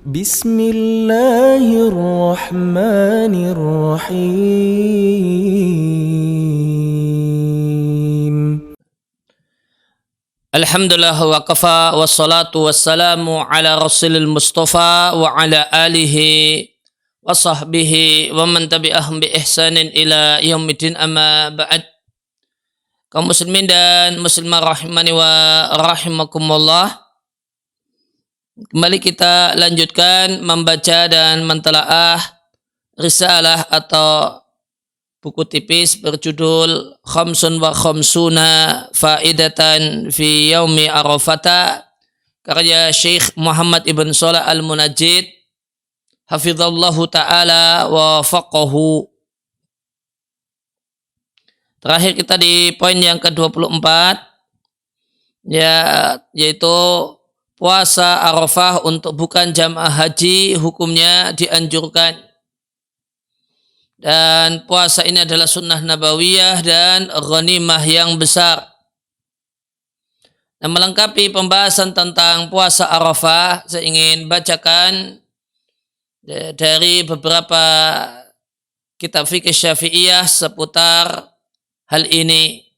بسم الله الرحمن الرحيم. Alhamdulillah wa kafa wassalatu wassalamu ala rasulil mustafa wa ala alihi wa sahbihi wa man tabi'ahum bi ihsanin ila yaumidin amma ba'd. Kaum muslimin dan muslimah rahimani wa rahimakumullah. Kembali kita lanjutkan membaca dan mentelaah risalah atau buku tipis berjudul Khamsun wa Khamsuna Faidatan fi Yaumi Arafata karya Syekh Muhammad Ibn Shalih Al-Munajjid hafizallahu ta'ala wa faqahu. Terakhir kita di poin yang ke-24 yaitu puasa Arafah untuk bukan jamaah haji hukumnya dianjurkan. Dan puasa ini adalah sunnah nabawiyah dan ghanimah yang besar. Nah, melengkapi pembahasan tentang puasa Arafah, saya ingin bacakan dari beberapa kitab fikih Syafi'iyah seputar hal ini.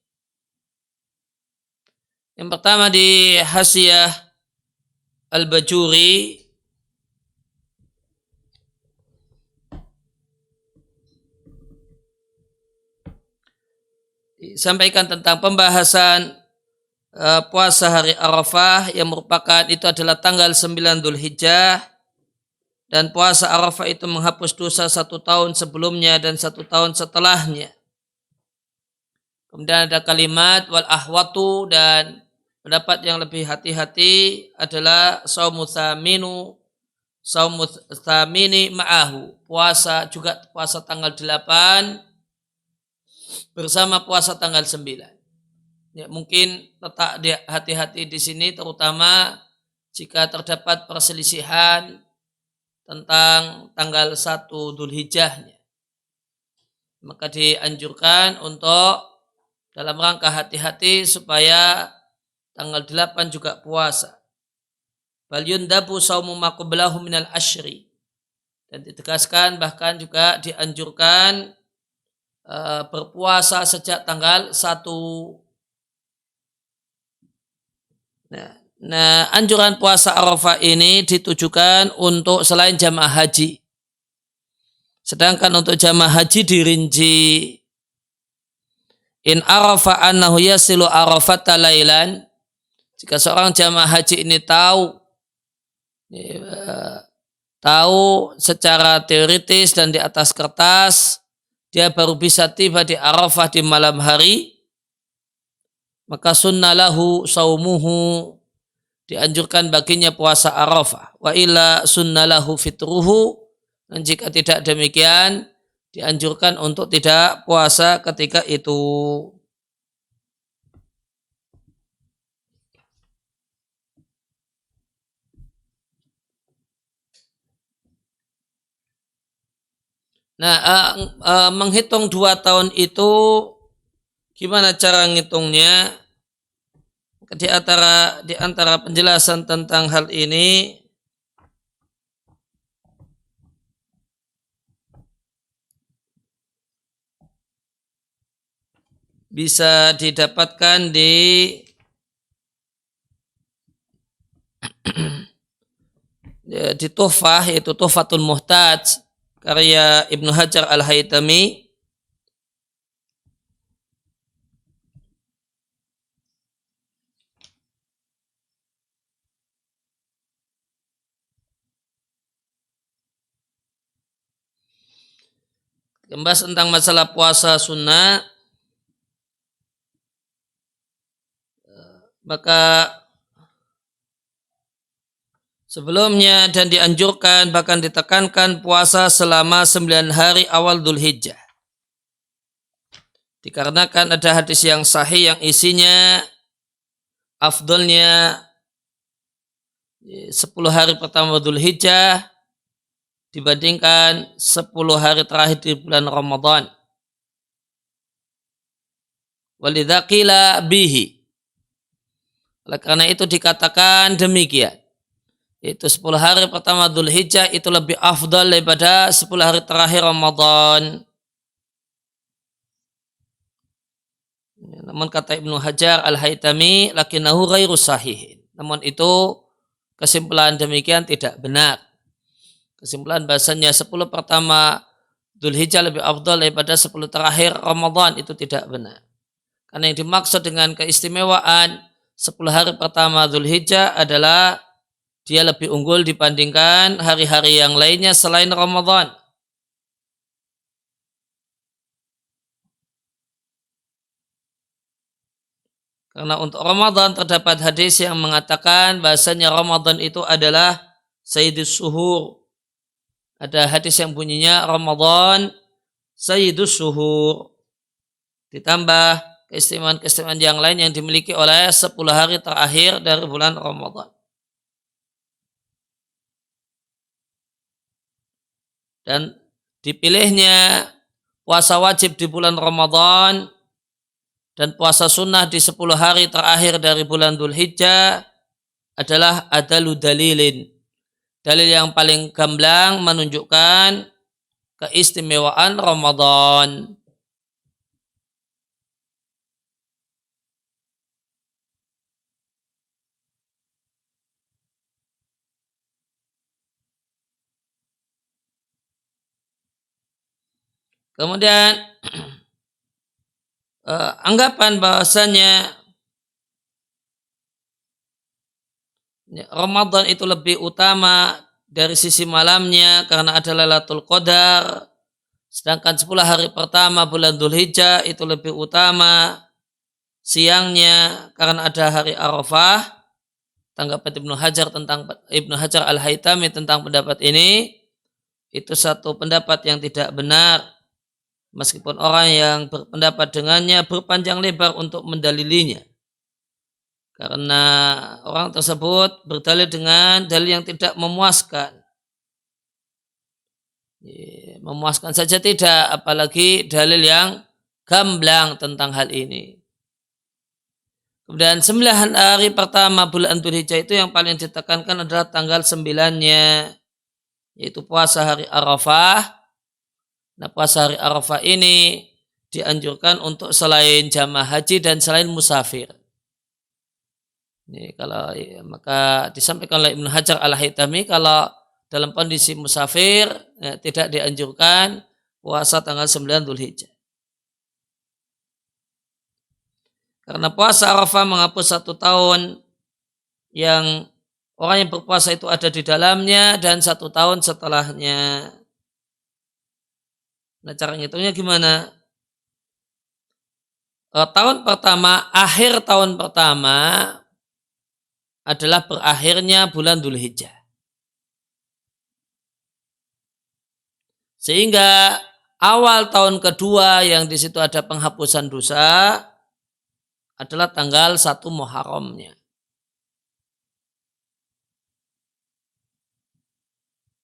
Yang pertama di Hasyiah Al-Bajuri disampaikan tentang pembahasan puasa hari Arafah yang merupakan itu adalah tanggal 9 Dzulhijjah, dan puasa Arafah itu menghapus dosa 1 tahun sebelumnya dan 1 tahun setelahnya. Kemudian ada kalimat wal ahwatu, dan pendapat yang lebih hati-hati adalah saumu tsamini ma'ahu, puasa tanggal 8 bersama puasa tanggal 9. Ya, mungkin letak hati-hati di sini terutama jika terdapat perselisihan tentang tanggal 1 Dzulhijjahnya. Maka dianjurkan untuk dalam rangka hati-hati supaya tanggal 8 juga puasa. Bal yundabu saumu ma qablahu minal asyri. Dan ditegaskan bahkan juga dianjurkan berpuasa sejak tanggal 1. Nah, anjuran puasa Arafah ini ditujukan untuk selain jamaah haji. Sedangkan untuk jamaah haji dirinci. In arafa annahu yasilu arafata lailan. Jika seorang jamaah haji ini tahu secara teoritis dan di atas kertas dia baru bisa tiba di Arafah di malam hari, maka sunnalahu saumuhu, dianjurkan baginya puasa Arafah. Wa illa sunnalahu fitruhu, dan jika tidak demikian dianjurkan untuk tidak puasa ketika itu. Nah, menghitung 2 tahun itu gimana cara ngitungnya? Di antara penjelasan tentang hal ini bisa didapatkan di Tuhfah, yaitu Tuhfatul Muhtaj karya Ibnu Hajar Al-Haytami. Membahas tentang masalah puasa sunnah, maka sebelumnya dan dianjurkan bahkan ditekankan puasa selama 9 hari awal Dzulhijjah. Dikarenakan ada hadis yang sahih yang isinya afdolnya 10 hari pertama Dzulhijjah dibandingkan 10 hari terakhir di bulan Ramadan. Walidza qila bihi. Oleh karena itu dikatakan demikian. Itu 10 hari pertama Dzulhijjah itu lebih afdal daripada 10 hari terakhir Ramadan. Namun kata Ibnu Hajar Al-Haytami, lakinnahu ghairu sahih. Namun itu kesimpulan demikian tidak benar. Kesimpulan bahasanya 10 pertama Dzulhijjah lebih afdal daripada 10 terakhir Ramadan itu tidak benar. Karena yang dimaksud dengan keistimewaan 10 hari pertama Dzulhijjah adalah dia lebih unggul dibandingkan hari-hari yang lainnya selain Ramadan. Karena untuk Ramadan terdapat hadis yang mengatakan bahasanya Ramadan itu adalah Sayyidus Suhur. Ada hadis yang bunyinya Ramadan Sayyidus Suhur. Ditambah keistimewaan-keistimewaan yang lain yang dimiliki oleh 10 hari terakhir dari bulan Ramadan. Dan dipilihnya puasa wajib di bulan Ramadan dan puasa sunnah di 10 hari terakhir dari bulan Dzulhijjah adalah adalu dalilin. Dalil yang paling gamblang menunjukkan keistimewaan Ramadan. Kemudian anggapan bahwasanya Ramadan itu lebih utama dari sisi malamnya karena ada Lailatul Qadar, sedangkan 10 hari pertama bulan Dzulhijjah itu lebih utama siangnya karena ada hari Arafah. Tanggapan Ibnu Hajar Al-Haytami tentang pendapat ini itu satu pendapat yang tidak benar, meskipun orang yang berpendapat dengannya berpanjang lebar untuk mendalilinya. Karena orang tersebut berdalil dengan dalil yang tidak memuaskan. Memuaskan saja tidak, apalagi dalil yang gamblang tentang hal ini. Kemudian 9 hari pertama bulan Dzulhijjah itu yang paling ditekankan adalah tanggal 9-nya, yaitu puasa hari Arafah. Nah, puasa hari Arafah ini dianjurkan untuk selain jamaah haji dan selain musafir. Ini kalau maka disampaikan oleh Ibnu Hajar Al-Haytami kalau dalam kondisi musafir tidak dianjurkan puasa tanggal 9 Dzulhijjah. Karena puasa Arafah menghapus 1 tahun yang orang yang berpuasa itu ada di dalamnya dan 1 tahun setelahnya. Nah, cara ngitungnya gimana? Akhir tahun pertama adalah berakhirnya bulan Dzulhijjah. Sehingga awal tahun kedua yang di situ ada penghapusan dosa adalah tanggal 1 Muharramnya.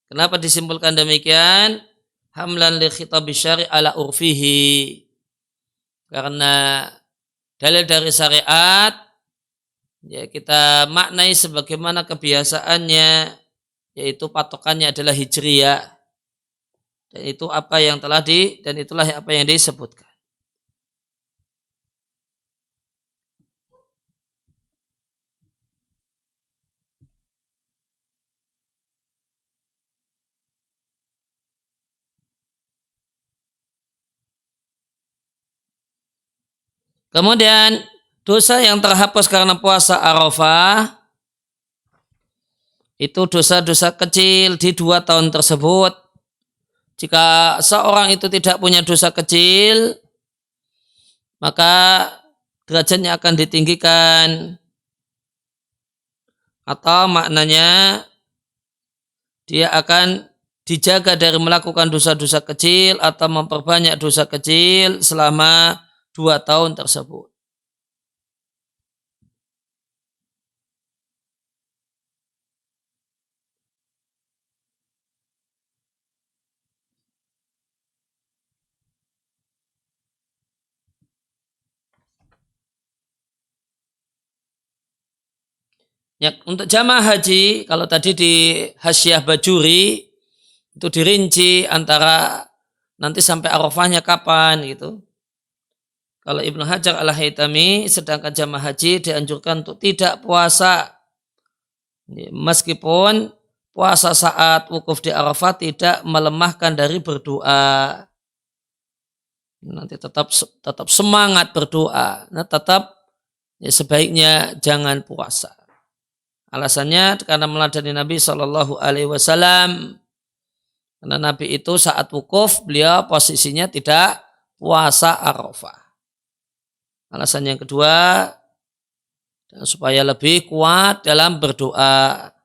Kenapa disimpulkan demikian? Hamlan li khitab syari' ala urfihi. Karena dalil dari syariat ya kita maknai sebagaimana kebiasaannya, yaitu patokannya adalah hijriyah. Dan itu apa yang dan itulah apa yang disebutkan. Kemudian dosa yang terhapus karena puasa Arafah itu dosa-dosa kecil di 2 tahun tersebut. Jika seorang itu tidak punya dosa kecil, maka derajatnya akan ditinggikan. Atau maknanya dia akan dijaga dari melakukan dosa-dosa kecil atau memperbanyak dosa kecil selama 2 tahun tersebut. Ya, untuk jamaah haji, kalau tadi di Hasyiah Bajuri itu dirinci antara nanti sampai Arafahnya kapan gitu. Kalau Ibnu Hajar Al-Haytami, sedangkan jamaah haji dianjurkan untuk tidak puasa. Meskipun puasa saat wukuf di Arafah tidak melemahkan dari berdoa. Nanti tetap semangat berdoa. Nah, tetap ya sebaiknya jangan puasa. Alasannya karena meladani Nabi Shallallahu Alaihi Wasallam. Karena Nabi itu saat wukuf beliau posisinya tidak puasa Arafah. Alasan yang kedua, supaya lebih kuat dalam berdoa.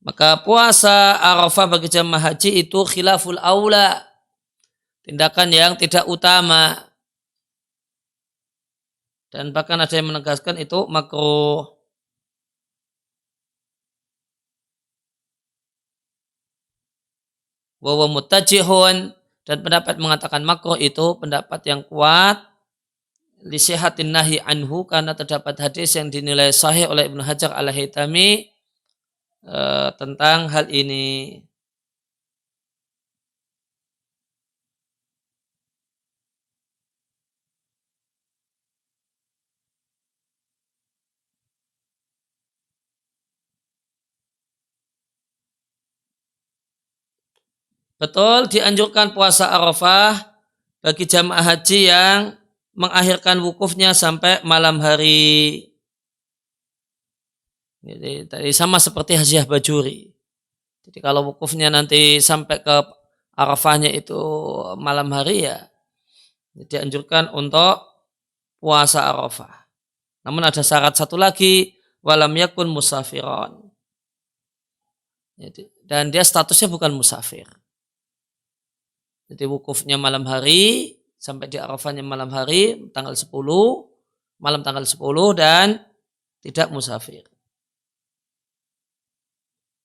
Maka puasa Arafah bagi jamaah haji itu khilaful aula, tindakan yang tidak utama. Dan bahkan ada yang menegaskan itu makruh. Wa huwa mutajihun, dan pendapat mengatakan makruh itu pendapat yang kuat li sihatin nahi anhu, karena terdapat hadis yang dinilai sahih oleh Ibnu Hajar Al-Haytami tentang hal ini. Betul, dianjurkan puasa Arafah bagi jamaah haji yang mengakhirkan wukufnya sampai malam hari. Jadi tadi sama seperti Hasyiah Bajuri. Jadi kalau wukufnya nanti sampai ke Arafahnya itu malam hari, ya dianjurkan untuk puasa Arafah. Namun ada syarat satu lagi, walam yakun musafiron. Dan dia statusnya bukan musafir. Jadi wukufnya malam hari, sampai di Arafahnya malam hari, tanggal 10, malam tanggal 10, dan tidak musafir.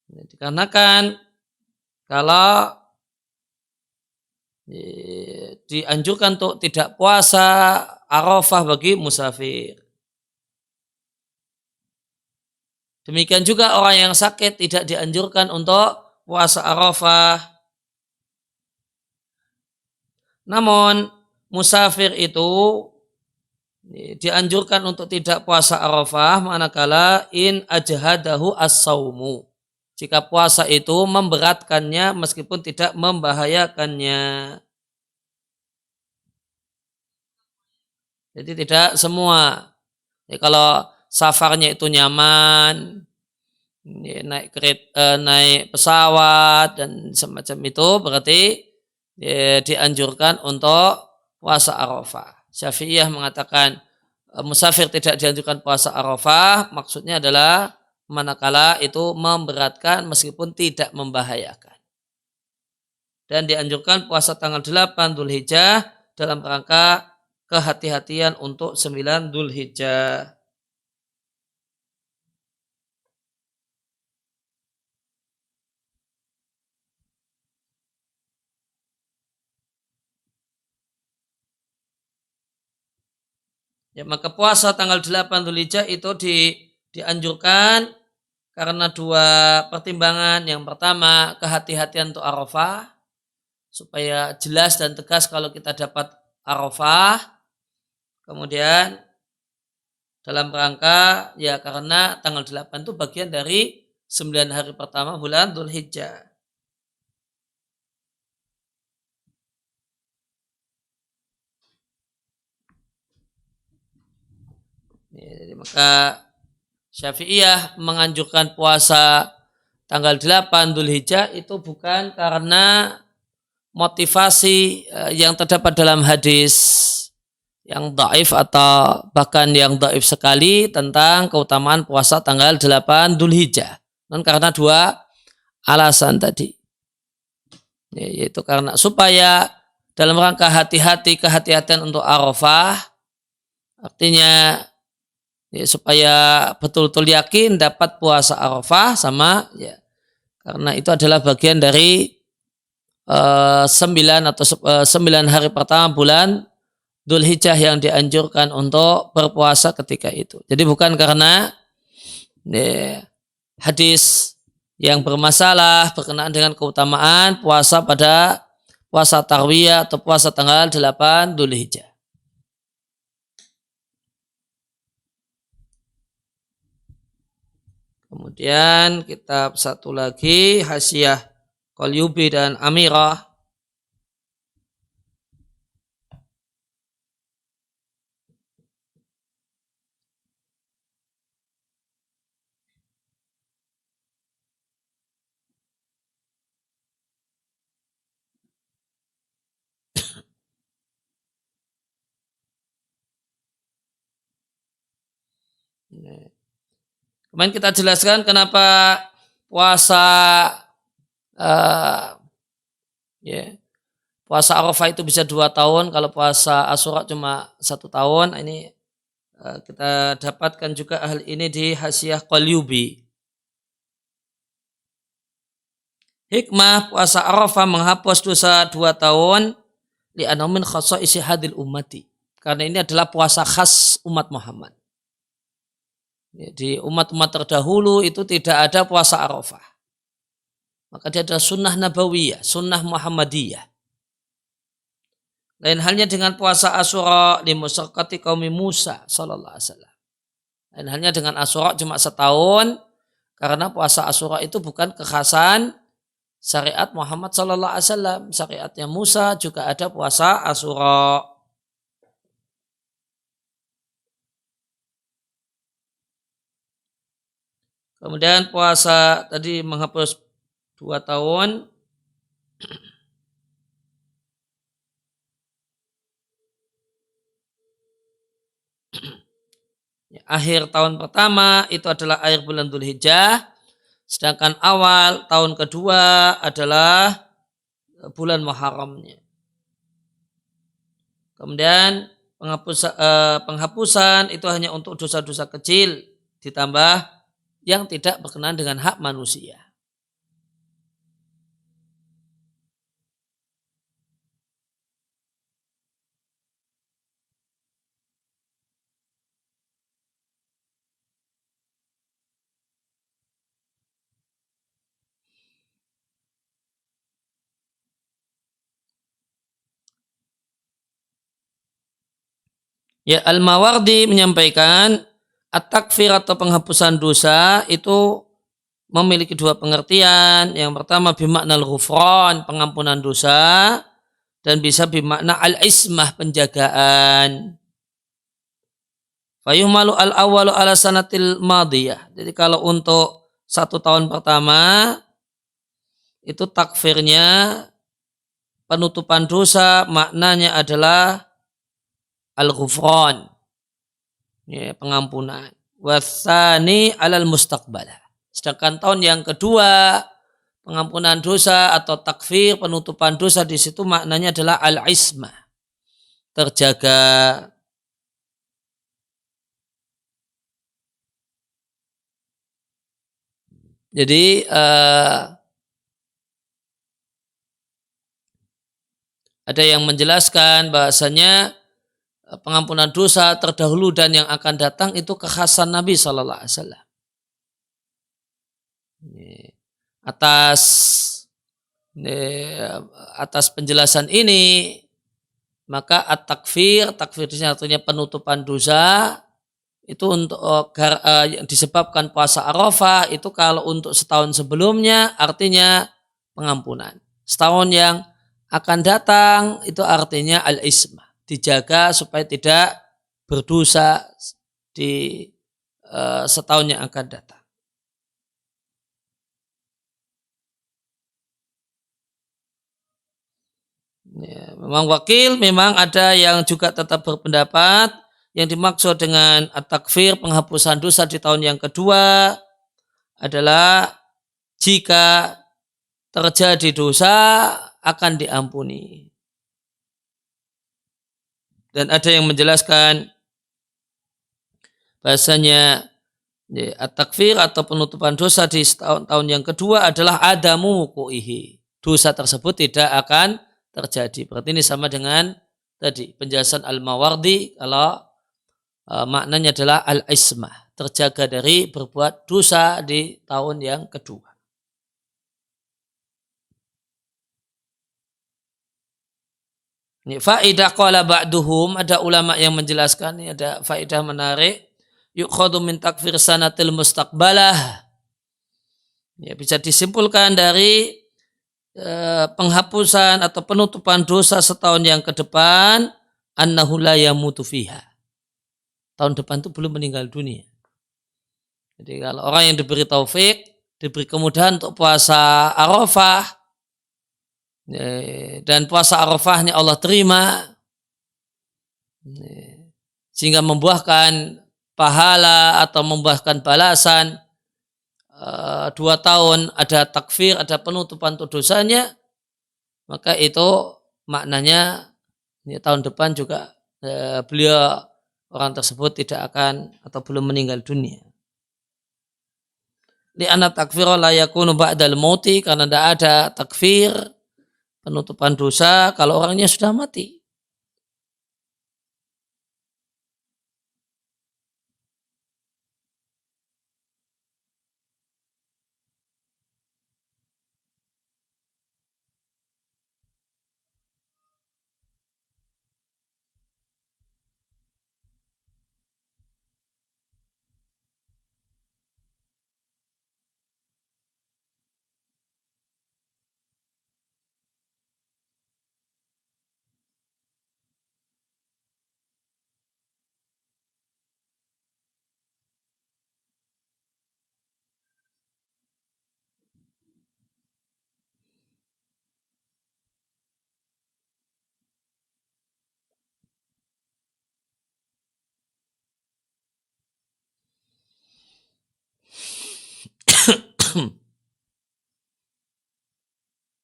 Dikarenakan kalau dianjurkan untuk tidak puasa Arafah bagi musafir. Demikian juga orang yang sakit tidak dianjurkan untuk puasa Arafah. Namun musafir itu dianjurkan untuk tidak puasa Arafah manakala in ajhadahu as-saumu. Jika puasa itu memberatkannya meskipun tidak membahayakannya. Jadi tidak semua. Jadi kalau safarnya itu nyaman, naik pesawat dan semacam itu, berarti dianjurkan untuk puasa Arafah. Syafi'iyah mengatakan musafir tidak dianjurkan puasa Arafah, maksudnya adalah manakala itu memberatkan meskipun tidak membahayakan. Dan dianjurkan puasa tanggal 8 Dzulhijjah dalam rangka kehati-hatian untuk 9 Dzulhijjah. Ya, maka puasa tanggal 8 Dzulhijjah itu dianjurkan karena dua pertimbangan. Yang pertama, kehati-hatian untuk Arafah, supaya jelas dan tegas kalau kita dapat Arafah. Kemudian dalam rangka, ya karena tanggal 8 itu bagian dari 9 hari pertama bulan Dzulhijjah. Ya, jadi maka Syafi'iyah menganjurkan puasa tanggal 8 Dzulhijjah itu bukan karena motivasi yang terdapat dalam hadis yang dhaif atau bahkan yang dhaif sekali tentang keutamaan puasa tanggal 8 Dzulhijjah. Dan karena dua alasan tadi. Yaitu karena supaya dalam rangka kehati-hatian untuk Arafah, artinya ya, supaya betul-betul yakin dapat puasa Arafah sama ya, karena itu adalah bagian dari 9 hari pertama bulan Dzulhijjah yang dianjurkan untuk berpuasa ketika itu. Jadi bukan karena hadis yang bermasalah berkenaan dengan keutamaan puasa pada puasa tarwiyah atau puasa tanggal 8 Dzulhijjah. Kemudian kitab satu lagi Hasyiah Qalyubi dan Amirah. Kemarin kita jelaskan kenapa puasa puasa Arafah itu bisa 2 tahun, kalau puasa Asyura cuma 1 tahun. Ini kita dapatkan juga hal ini di Hasyiah Qalyubi. Hikmah puasa Arafah menghapus dosa 2 tahun li'annahu min khasaisi hadil ummati. Karena ini adalah puasa khas umat Muhammad. Di umat-umat terdahulu itu tidak ada puasa Arafah. Maka dia adalah sunnah nabawiyah, sunnah Muhammadiyah. Lain halnya dengan puasa Asyura li musyaqqati qaumi Musa sallallahu alaihi wasallam. Lain halnya dengan Asyura cuma setahun, karena puasa Asyura itu bukan kekhasan syariat Muhammad sallallahu alaihi wasallam. Syariatnya Musa juga ada puasa Asyura. Kemudian puasa tadi menghapus 2 tahun. Akhir tahun pertama itu adalah akhir bulan Dzulhijjah, sedangkan awal tahun kedua adalah bulan Muharramnya. Kemudian penghapusan itu hanya untuk dosa-dosa kecil, ditambah yang tidak berkenaan dengan hak manusia. Ya, Al-Mawardi menyampaikan at-takfir atau penghapusan dosa itu memiliki 2 pengertian. Yang pertama bimakna al-ghufran, pengampunan dosa, dan bisa bimakna al-ismah, penjagaan. Fayuhmalu al-awwalu ala sanatil madiyah. Jadi kalau untuk 1 tahun pertama itu takfirnya penutupan dosa, maknanya adalah al-ghufran, ya, pengampunan. Wasani alal mustaqbalah. Sedangkan tahun yang kedua pengampunan dosa atau takfir penutupan dosa di situ maknanya adalah al-ismah, terjaga. Jadi ada yang menjelaskan bahasanya pengampunan dosa terdahulu dan yang akan datang itu kekhasan Nabi Sallallahu Alaihi Wasallam. Atas penjelasan ini maka at-takfir, takfir itu artinya penutupan dosa itu untuk yang disebabkan puasa Arafah itu kalau untuk setahun sebelumnya artinya pengampunan. Setahun yang akan datang itu artinya al-ismah, dijaga supaya tidak berdosa di setahun yang akan datang. Ya, memang wakil, memang ada yang juga tetap berpendapat yang dimaksud dengan at-takfir penghapusan dosa di tahun yang kedua adalah jika terjadi dosa akan diampuni. Dan ada yang menjelaskan bahasanya ya, at-takfir atau penutupan dosa di tahun yang kedua adalah adamu wuku'ihi. Dosa tersebut tidak akan terjadi. Berarti ini sama dengan tadi penjelasan Al-Mawardi kalau maknanya adalah al-ismah, terjaga dari berbuat dosa di tahun yang kedua. Ini faedah qala ba'duhum, ada ulama yang menjelaskan, ini ada faedah menarik. Yukhadu min takfir sanatil mustaqbalah. Ya, bisa disimpulkan dari penghapusan atau penutupan dosa setahun yang ke depan, annahu la yamutu fiha. Tahun depan itu belum meninggal dunia. Jadi kalau orang yang diberi taufik, diberi kemudahan untuk puasa Arafah, dan puasa Arafahnya Allah terima, sehingga membuahkan pahala atau membuahkan balasan 2 tahun, ada takfir, ada penutupan untuk dosanya, maka itu maknanya tahun depan juga beliau, orang tersebut tidak akan atau belum meninggal dunia. Li'anna takfir la yakunu ba'dal mauti, karena tidak ada takfir, penutupan dosa kalau orangnya sudah mati.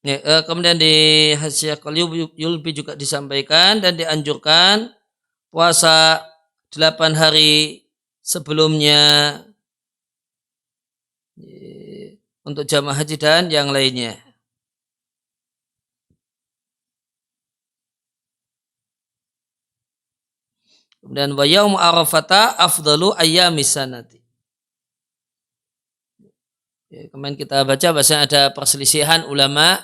Ya, kemudian di Hasyiah Qalyubi juga disampaikan dan dianjurkan puasa 8 hari sebelumnya untuk jamaah haji dan yang lainnya. Kemudian wa yaum arafata afdalu ayyamis sanati. Kemarin kita baca bahasa ada perselisihan ulama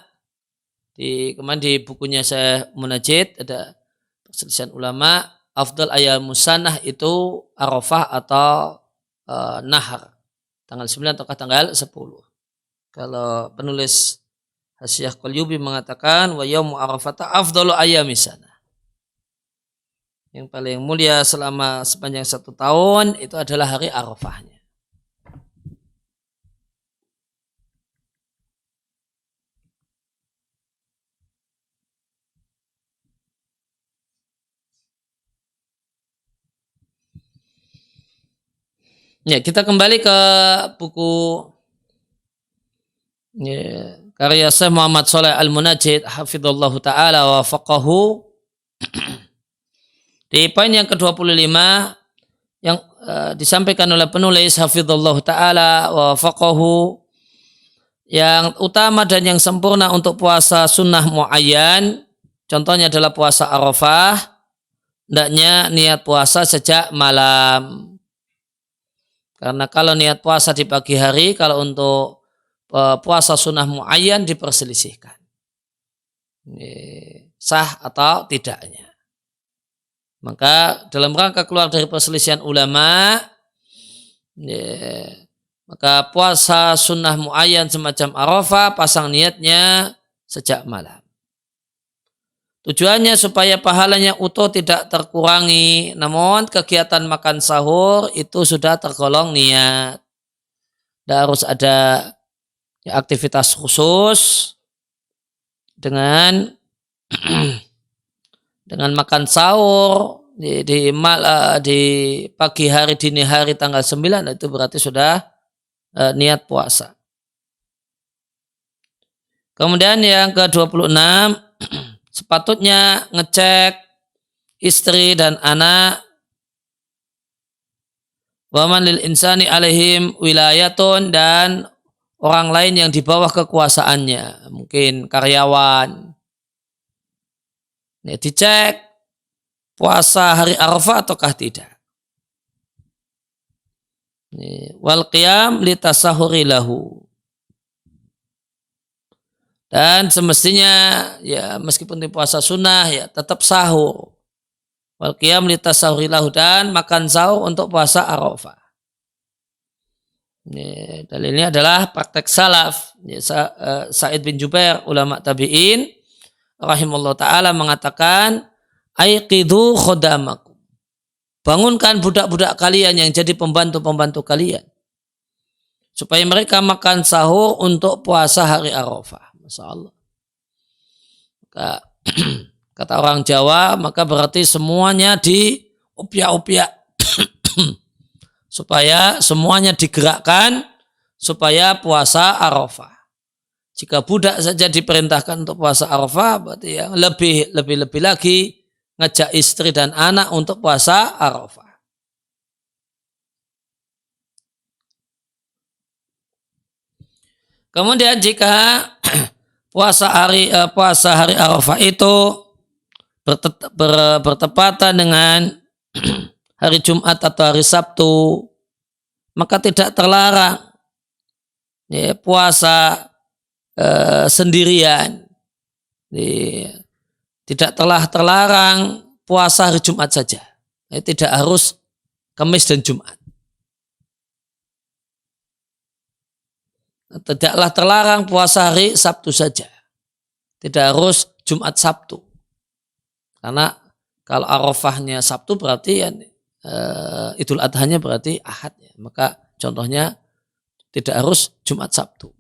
kemarin di bukunya saya Munajid ada perselisihan ulama, afdal ayyamus sanah itu Arafah atau Nahar, tanggal 9 atau tanggal 10. Kalau penulis Hasyiah Qalyubi mengatakan wa yaumu arafata afdalu ayyamis sanah, yang paling mulia selama sepanjang 1 tahun itu adalah hari Arafahnya. Ya, kita kembali ke buku karya Syekh Muhammad Shalih Al-Munajjid hafizallahu taala wa faqahu. Di poin yang ke-25 yang disampaikan oleh penulis hafizallahu taala wa faqahu, yang utama dan yang sempurna untuk puasa sunnah muayyan, contohnya adalah puasa Arafah, hendaknya niat puasa sejak malam. Karena kalau niat puasa di pagi hari, kalau untuk puasa sunnah muayyan diperselisihkan sah atau tidaknya. Maka dalam rangka keluar dari perselisihan ulama, maka puasa sunnah muayyan semacam Arafah pasang niatnya sejak malam. Tujuannya supaya pahalanya utuh tidak terkurangi, namun kegiatan makan sahur itu sudah tergolong niat. Tidak harus ada aktivitas khusus dengan makan sahur di pagi hari, dini hari tanggal 9, itu berarti sudah niat puasa. Kemudian yang ke-26, sepatutnya ngecek istri dan anak, waman lil insani alaihim wilayatun, dan orang lain yang di bawah kekuasaannya, mungkin karyawan. Ini dicek puasa hari Arafah ataukah tidak. Wal qiyam litasahuri lahu. Dan semestinya ya meskipun di puasa sunnah ya tetap sahur. Wal qiyam litasahuri lahu, dan makan sahur untuk puasa Arafah. Dalilnya adalah praktek salaf. Sa'id bin Jubair, ulama tabi'in rahimahullah ta'ala, mengatakan aiqidhu khodamakum, bangunkan budak-budak kalian yang jadi pembantu-pembantu kalian supaya mereka makan sahur untuk puasa hari Arafah. Masya Allah. Kata orang Jawa, maka berarti semuanya diupiak-upiak supaya semuanya digerakkan supaya puasa Arafah. Jika budak saja diperintahkan untuk puasa Arafah, berarti ya lebih lagi ngajak istri dan anak untuk puasa Arafah. Kemudian jika puasa hari Arafah itu bertepatan dengan hari Jumat atau hari Sabtu, maka tidak terlarang ya, puasa sendirian. Tidak telah terlarang puasa hari Jumat saja. Tidak harus Kamis dan Jumat. Tidaklah terlarang puasa hari Sabtu saja. Tidak harus Jumat Sabtu. Karena kalau Arafahnya Sabtu berarti ya, Idul Adhanya berarti Ahad. Ya. Maka contohnya tidak harus Jumat Sabtu.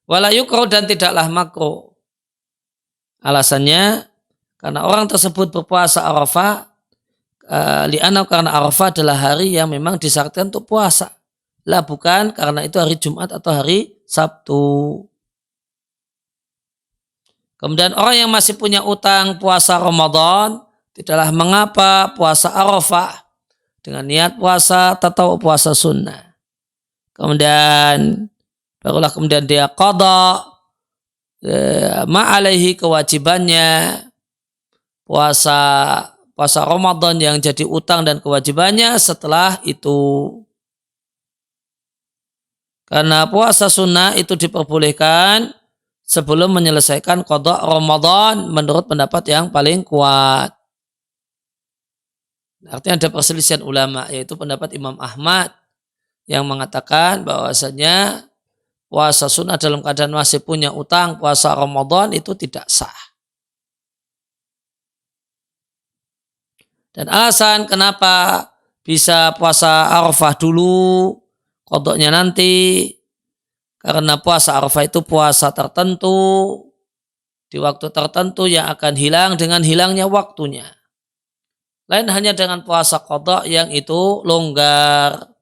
Wala yukro, dan tidaklah makro. Alasannya karena orang tersebut berpuasa Arafah, li'anau, karena Arafah adalah hari yang memang disyaratkan untuk puasa. Lah bukan karena itu hari Jumat atau hari Sabtu. Kemudian orang yang masih punya utang puasa Ramadan, tidaklah mengapa puasa Arafah dengan niat puasa atau puasa sunnah. Kemudian barulah kemudian dia qada ma'alaihi, kewajibannya puasa Ramadan yang jadi utang dan kewajibannya setelah itu. Karena puasa sunnah itu diperbolehkan sebelum menyelesaikan qada Ramadan menurut pendapat yang paling kuat. Artinya ada perselisihan ulama, yaitu pendapat Imam Ahmad yang mengatakan bahwasanya puasa sunnah dalam keadaan masih punya utang puasa Ramadan itu tidak sah. Dan alasan kenapa bisa puasa Arafah dulu, qadanya nanti, karena puasa Arafah itu puasa tertentu di waktu tertentu yang akan hilang dengan hilangnya waktunya. Lain hanya dengan puasa qada yang itu longgar.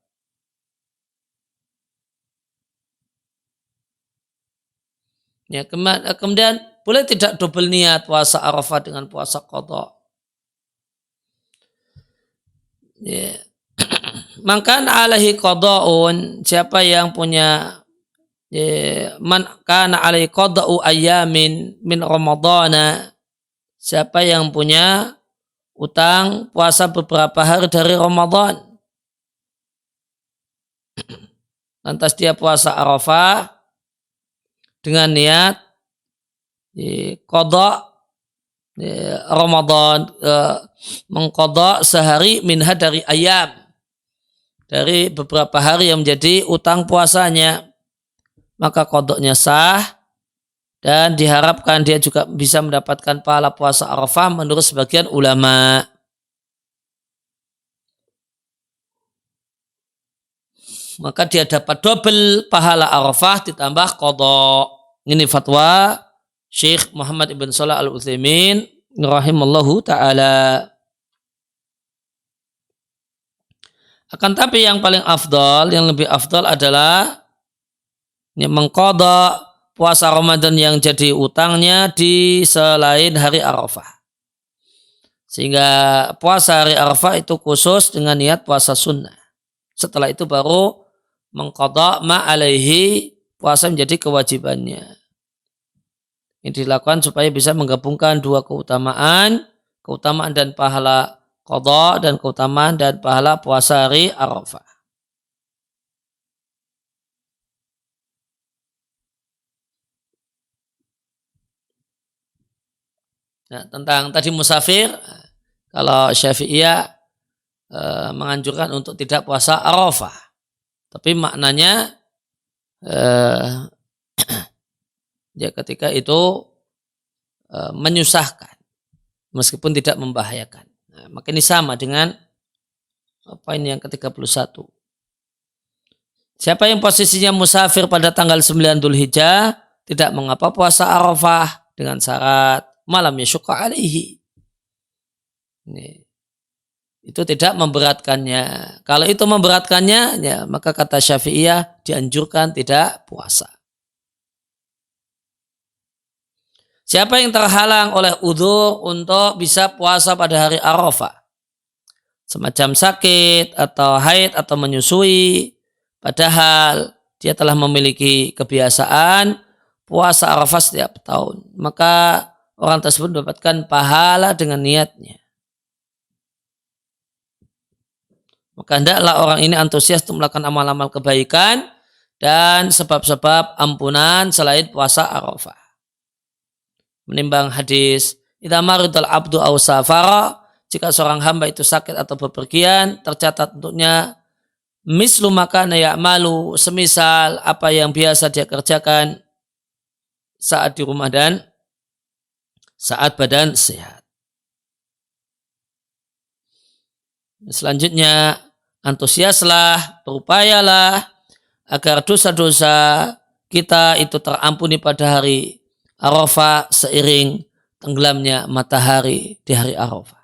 Ya, kemudian boleh tidak double niat puasa Arafah dengan puasa qada. Ya. Mangkan alaihi qada'un, siapa yang punya man kana alaihi qada'u ayyamin min Ramadana, siapa yang punya utang puasa beberapa hari dari Ramadan, lantas dia puasa Arafah dengan niat qada Ramadan, mengqada sehari minha dari ayam, dari beberapa hari yang menjadi utang puasanya, maka qadanya sah dan diharapkan dia juga bisa mendapatkan pahala puasa Arafah menurut sebagian ulama. Maka dia dapat double pahala Arafah ditambah qada. Ini fatwa Syekh Muhammad ibn Shalih al-Utsaimin rahimallahu ta'ala. Akan tapi yang paling afdal, yang lebih afdal adalah mengqada puasa Ramadan yang jadi utangnya di selain hari Arafah. Sehingga puasa hari Arafah itu khusus dengan niat puasa sunnah. Setelah itu baru mengqada ma'alaihi, puasa menjadi kewajibannya. Ini dilakukan supaya bisa menggabungkan dua keutamaan keutamaan dan pahala qadha dan keutamaan dan pahala puasa hari Arafah. Nah, tentang tadi musafir, kalau Syafi'iyah menganjurkan untuk tidak puasa Arafah. Tapi maknanya ya ketika itu menyusahkan meskipun tidak membahayakan. Nah, maka ini sama dengan apa ini yang ke-31. Siapa yang posisinya musafir pada tanggal 9 Dzulhijjah tidak mengapa puasa Arafah dengan syarat malam yasyqa alaihi. Ini. Itu tidak memberatkannya. Kalau itu memberatkannya, ya, maka kata Syafi'iyah dianjurkan tidak puasa. Siapa yang terhalang oleh udzur untuk bisa puasa pada hari Arafah, semacam sakit atau haid atau menyusui, padahal dia telah memiliki kebiasaan puasa Arafah setiap tahun, maka orang tersebut mendapatkan pahala dengan niatnya. Maka hendaklah orang ini antusias untuk melakukan amal-amal kebaikan dan sebab-sebab ampunan selain puasa Arafah. Menimbang hadis, idza maridal abdu aw safara, jika seorang hamba itu sakit atau bepergian, tercatat untuknya mislu makana ya'malu, semisal apa yang biasa dia kerjakan saat di rumah dan saat badan sehat. Selanjutnya, antusiaslah, berupayalah agar dosa-dosa kita itu terampuni pada hari Arafah seiring tenggelamnya matahari di hari Arafah.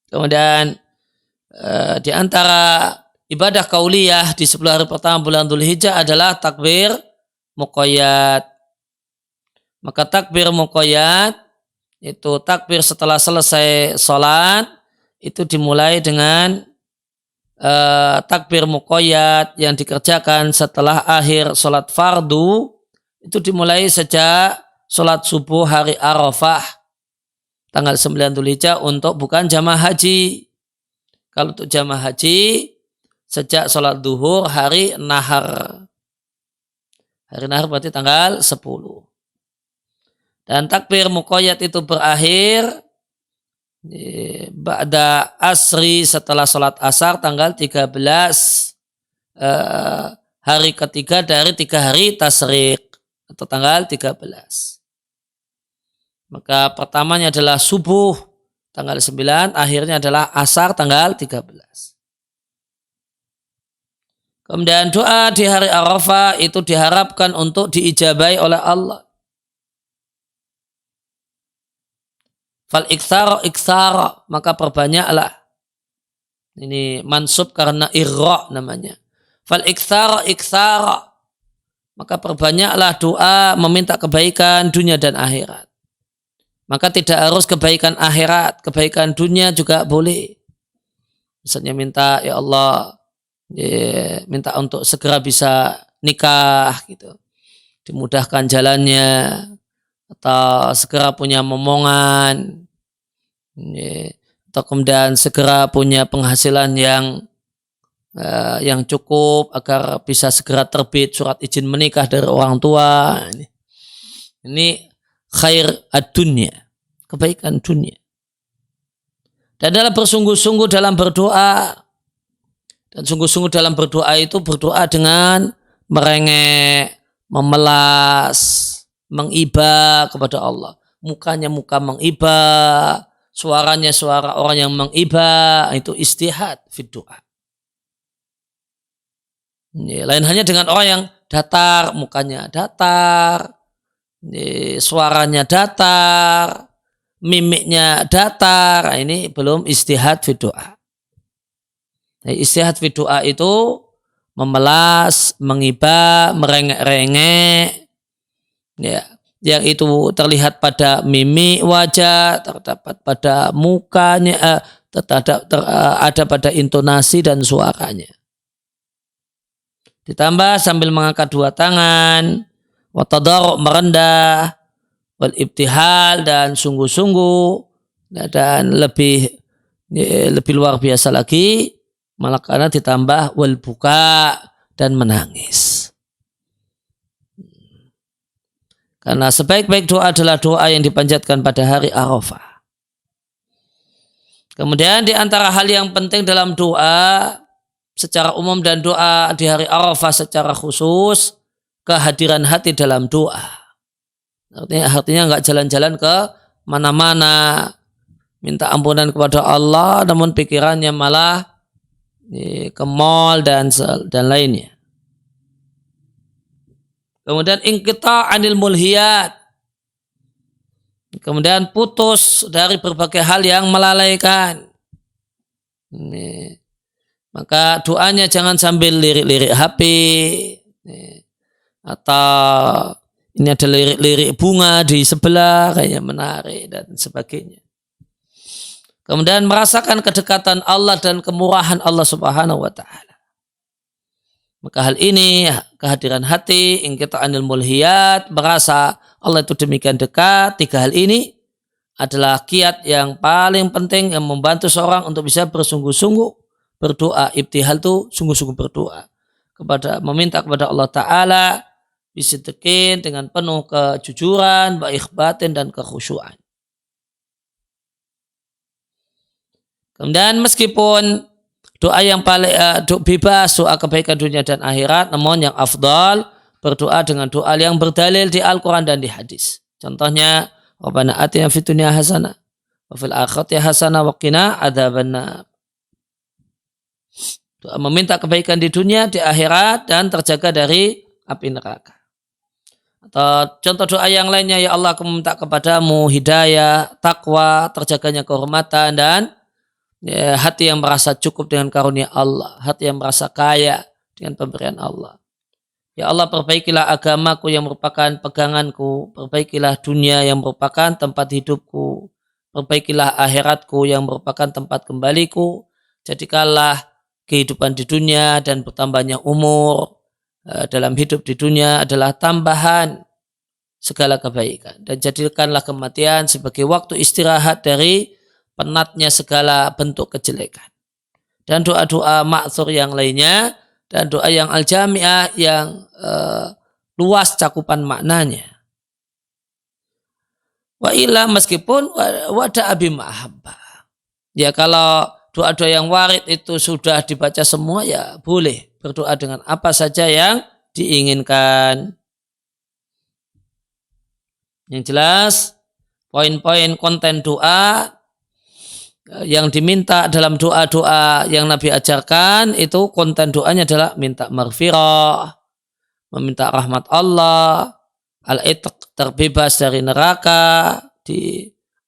Kemudian di antara ibadah kauliyah di 10 hari pertama bulan Dzulhijjah adalah takbir muqayyad. Maka takbir muqayyad itu takbir setelah selesai sholat itu dimulai dengan takbir muqayyad yang dikerjakan setelah akhir sholat fardu, itu dimulai sejak sholat subuh hari Arafah tanggal 9 Dzulhijjah untuk bukan jamaah haji. Kalau untuk jamaah haji sejak sholat duhur hari nahar. Hari nahar berarti tanggal 10. Dan takbir muqayyad itu berakhir ba'da asri setelah sholat asar tanggal 13 hari ketiga dari 3 hari tasyrik atau tanggal 13. Maka pertamanya adalah subuh tanggal 9, akhirnya adalah asar tanggal 13. Kemudian doa di hari Arafah itu diharapkan untuk diijabai oleh Allah. Fal iktsara, maka perbanyaklah. Ini mansub karena irra namanya. Fal iktsara, maka perbanyaklah doa meminta kebaikan dunia dan akhirat. Maka tidak harus kebaikan akhirat, kebaikan dunia juga boleh. Misalnya minta, ya Allah, minta untuk segera bisa nikah gitu, dimudahkan jalannya, atau segera punya momongan, atau kemudian segera punya penghasilan yang cukup agar bisa segera terbit surat izin menikah dari orang tua. Ini khair ad-dunya, kebaikan dunia. Dan dalam bersungguh-sungguh dalam berdoa, dan sungguh-sungguh dalam berdoa itu berdoa dengan merengek, memelas, mengiba kepada Allah. Mukanya muka mengiba, suaranya suara orang yang mengiba, itu istihad fid doa. Lain halnya dengan orang yang datar, mukanya datar, suaranya datar, mimiknya datar, ini belum istihad fid doa. Istihad fid doa itu memelas, mengiba, merengek-rengek, ya, yang itu terlihat pada mimik wajah, terdapat pada mukanya, ada pada intonasi dan suaranya. Ditambah sambil mengangkat dua tangan, wa tadarru' merendah, wal ibtihal dan sungguh-sungguh, dan lebih luar biasa lagi malah karena ditambah wal buka dan menangis. Karena sebaik-baik doa adalah doa yang dipanjatkan pada hari Arafah. Kemudian di antara hal yang penting dalam doa secara umum dan doa di hari Arafah secara khusus, kehadiran hati dalam doa. Artinya nggak jalan-jalan ke mana-mana minta ampunan kepada Allah, namun pikirannya malah ke mall dan lainnya. Kemudian inqita anil mulhiyat. Kemudian putus dari berbagai hal yang melalaikan. Maka doanya jangan sambil lirik-lirik HP atau ini ada lirik-lirik bunga di sebelah kayaknya menarik dan sebagainya. Kemudian merasakan kedekatan Allah dan kemurahan Allah Subhanahu wa taala. Maka hal ini, kehadiran hati, ingkita anil mulhiyat, merasa Allah itu demikian dekat, tiga hal ini adalah kiat yang paling penting yang membantu seorang untuk bisa bersungguh-sungguh berdoa. Ibtihal itu sungguh-sungguh berdoa. Meminta kepada Allah Ta'ala bisidqin dengan penuh kejujuran, ikhbatin dan kekhusyuan. Kemudian meskipun doa yang paling bebas, doa kebaikan dunia dan akhirat, namun yang afdal berdoa dengan doa yang berdalil di Al-Quran dan di hadis. Contohnya, Rabbana atina fid dunya hasanah wa fil akhirati hasanah wa qina adzabannar. Doa meminta kebaikan di dunia, di akhirat, dan terjaga dari api neraka. Atau contoh doa yang lainnya, ya Allah aku meminta kepadamu hidayah, takwa, terjaganya kehormatan, dan hati yang merasa cukup dengan karunia Allah, hati yang merasa kaya dengan pemberian Allah. Ya Allah, perbaikilah agamaku yang merupakan peganganku, perbaikilah dunia yang merupakan tempat hidupku, perbaikilah akhiratku yang merupakan tempat kembaliku, jadikanlah kehidupan di dunia dan bertambahnya umur dalam hidup di dunia adalah tambahan segala kebaikan, dan jadikanlah kematian sebagai waktu istirahat dari penatnya segala bentuk kejelekan. Dan doa-doa ma'thur yang lainnya, dan doa yang al-jami'ah yang luas cakupan maknanya. Wa illa meskipun wada abi mahabbah. Ya kalau doa-doa yang warid itu sudah dibaca semua, ya boleh berdoa dengan apa saja yang diinginkan. Yang jelas poin-poin konten doa yang diminta dalam doa-doa yang Nabi ajarkan itu konten doanya adalah minta maghfirah, meminta rahmat Allah, al-itq terbebas dari neraka,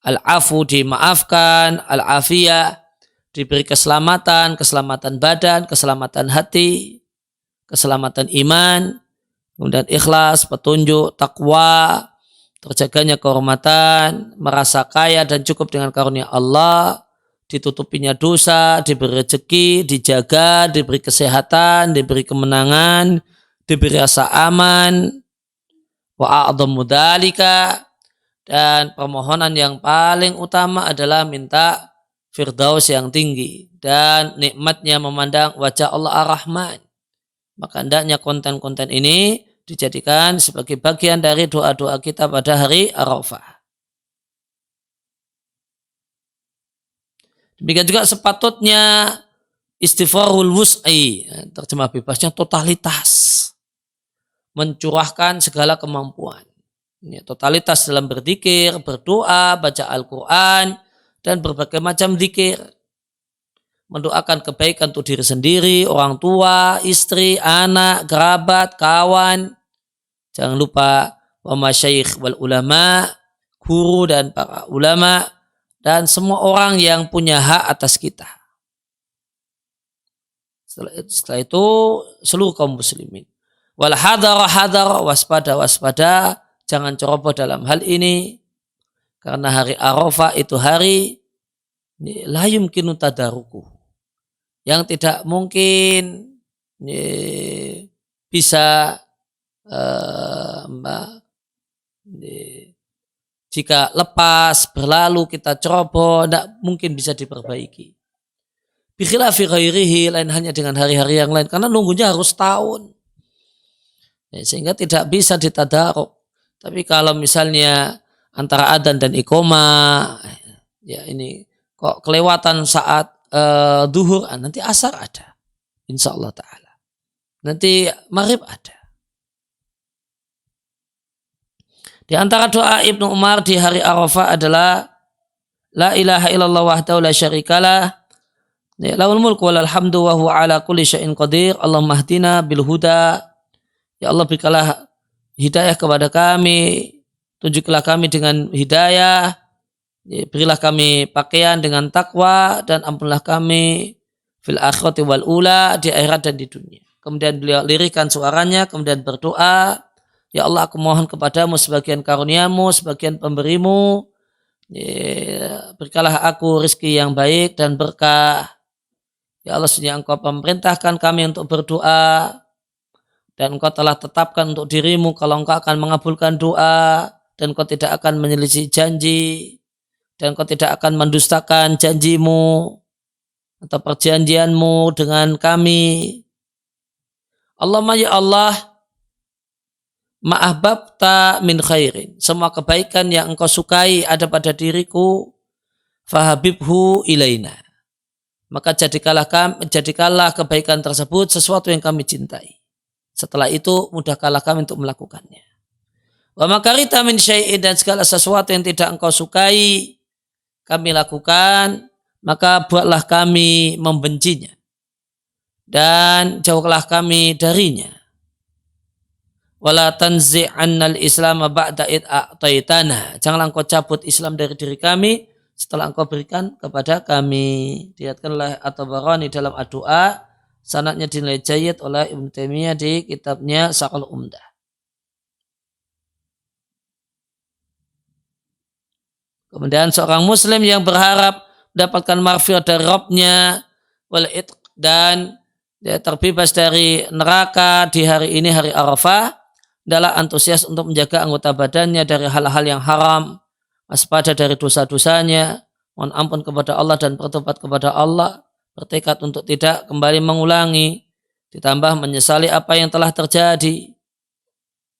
al-afu dimaafkan, al-afiyah diberi keselamatan, keselamatan badan, keselamatan hati, keselamatan iman, kemudian ikhlas, petunjuk, takwa, terjaganya kehormatan, merasa kaya dan cukup dengan karunia Allah, ditutupinya dosa, diberi rezeki, dijaga, diberi kesehatan, diberi kemenangan, diberi rasa aman, wa a'dhamu dzalika, dan permohonan yang paling utama adalah minta firdaus yang tinggi dan nikmatnya memandang wajah Allah Ar-Rahman. Maka hendaknya konten-konten ini dijadikan sebagai bagian dari doa-doa kita pada hari Arafah. Demikian juga sepatutnya istighfarul wus'i, terjemah bebasnya totalitas, mencurahkan segala kemampuan. Totalitas dalam berzikir, berdoa, baca Al-Quran, dan berbagai macam zikir. Mendoakan kebaikan untuk diri sendiri, orang tua, istri, anak, kerabat, kawan. Jangan lupa wa masyayikh wal ulama, guru dan para ulama, dan semua orang yang punya hak atas kita. Setelah itu seluruh kaum muslimin. Wal hadar, waspada, jangan ceroboh dalam hal ini. Karena hari Arafah itu hari la yumkinu tadaruku, yang tidak mungkin bisa jika lepas, berlalu, kita ceroboh, tidak mungkin bisa diperbaiki. Bikhilafi ghairihi, lain hanya dengan hari-hari yang lain. Karena nunggunya harus tahun. Ya, sehingga tidak bisa ditadaruk. Tapi kalau misalnya antara adzan dan iqamah, ya ini kok kelewatan saat duhur, nanti asar ada. Insya Allah Ta'ala. Nanti maghrib ada. Di antara doa Ibnu Umar di hari Arafah adalah La ilaha illallah wahdahu la syarikalah lahul mulku walal hamdu wa huwa ala kulli syai'in qadir. Allahumma hdina bil huda. Ya Allah, berikanlah hidayah kepada kami, tunjuklah kami dengan hidayah, berilah kami pakaian dengan takwa, dan ampunlah kami fil akhirati wal ula, di akhirat dan di dunia. Kemudian beliau lirikkan suaranya, kemudian berdoa, ya Allah, aku mohon kepadamu sebagian karuniamu, sebagian pemberimu, berikanlah aku rezeki yang baik dan berkah. Ya Allah, sesungguhnya engkau memerintahkan kami untuk berdoa, dan engkau telah tetapkan untuk dirimu kalau engkau akan mengabulkan doa, dan engkau tidak akan menyelisih janji, dan engkau tidak akan mendustakan janjimu atau perjanjianmu dengan kami. Allahumma ya Allah, ma'ahbabta min khairin, semua kebaikan yang engkau sukai ada pada diriku, fahabibhu ilaina, maka jadikanlah kebaikan tersebut sesuatu yang kami cintai. Setelah itu mudahkanlah kami untuk melakukannya. Wa makarita min syai'in, dan segala sesuatu yang tidak engkau sukai kami lakukan, maka buatlah kami membencinya dan jauhlah kami darinya. Wala tanzi'annal islam ba'da id a'taitana, janganlah engkau cabut Islam dari diri kami setelah engkau berikan kepada kami. Diriatkanlah At-Tabarani dalam doa, sanadnya dinilai jayyid oleh Ibnu Taimiyah di kitabnya Syarhul Umdah. Kemudian seorang muslim yang berharap mendapatkan maghfirah dari Rabbnya dan dia terbebas dari neraka di hari ini, hari Arafah, adalah antusias untuk menjaga anggota badannya dari hal-hal yang haram, waspada dari dosa-dosanya, mohon ampun kepada Allah dan bertobat kepada Allah, bertekad untuk tidak kembali mengulangi, ditambah menyesali apa yang telah terjadi.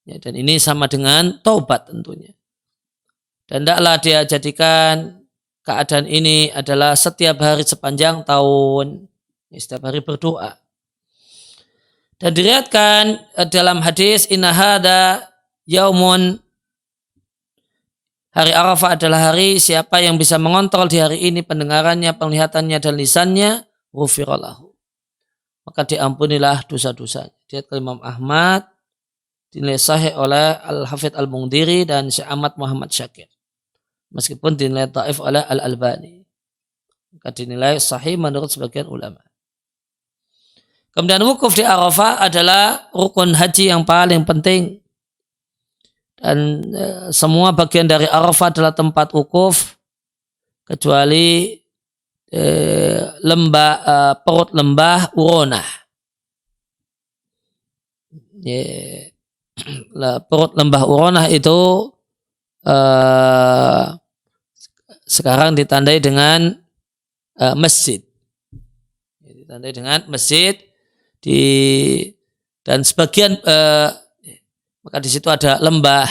Ya, dan ini sama dengan taubat tentunya. Dan tidaklah dia jadikan keadaan ini adalah setiap hari sepanjang tahun, setiap hari berdoa. Dan diriatkan dalam hadis, inna hada yaumun, hari Arafah adalah hari, siapa yang bisa mengontrol di hari ini pendengarannya, penglihatannya dan lisannya, ghufirallahu, maka diampunilah dosa-dosanya. Diriatkan Imam Ahmad, dinilai sahih oleh Al-Hafidh Al-Mundhiri dan Syekh Ahmad Muhammad Syakir, meskipun dinilai dhaif oleh Al-Albani, maka dinilai sahih menurut sebagian ulama. Kemudian wukuf di Arafah adalah rukun haji yang paling penting. Dan semua bagian dari Arafah adalah tempat wukuf, kecuali perut lembah Uronah. Perut lembah Uronah itu sekarang ditandai dengan masjid. Ditandai dengan masjid. Dan sebagian maka di situ ada lembah.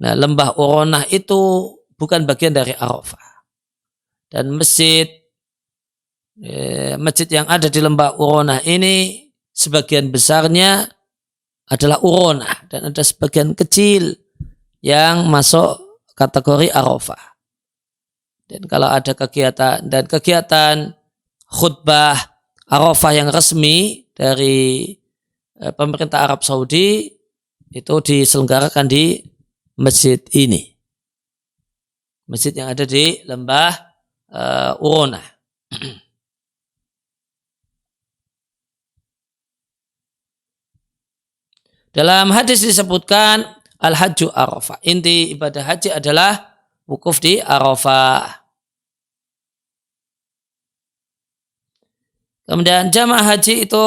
Nah, lembah Uronah itu bukan bagian dari Arafah. Dan masjid yang ada di lembah Uronah ini sebagian besarnya adalah Uronah, dan ada sebagian kecil yang masuk kategori Arafah. Dan kalau ada kegiatan khutbah Arafah yang resmi dari pemerintah Arab Saudi, itu diselenggarakan di masjid ini, masjid yang ada di lembah Uronah. Dalam hadis disebutkan al-hajju Arafah, inti ibadah haji adalah wukuf di Arafah. Kemudian jamaah haji itu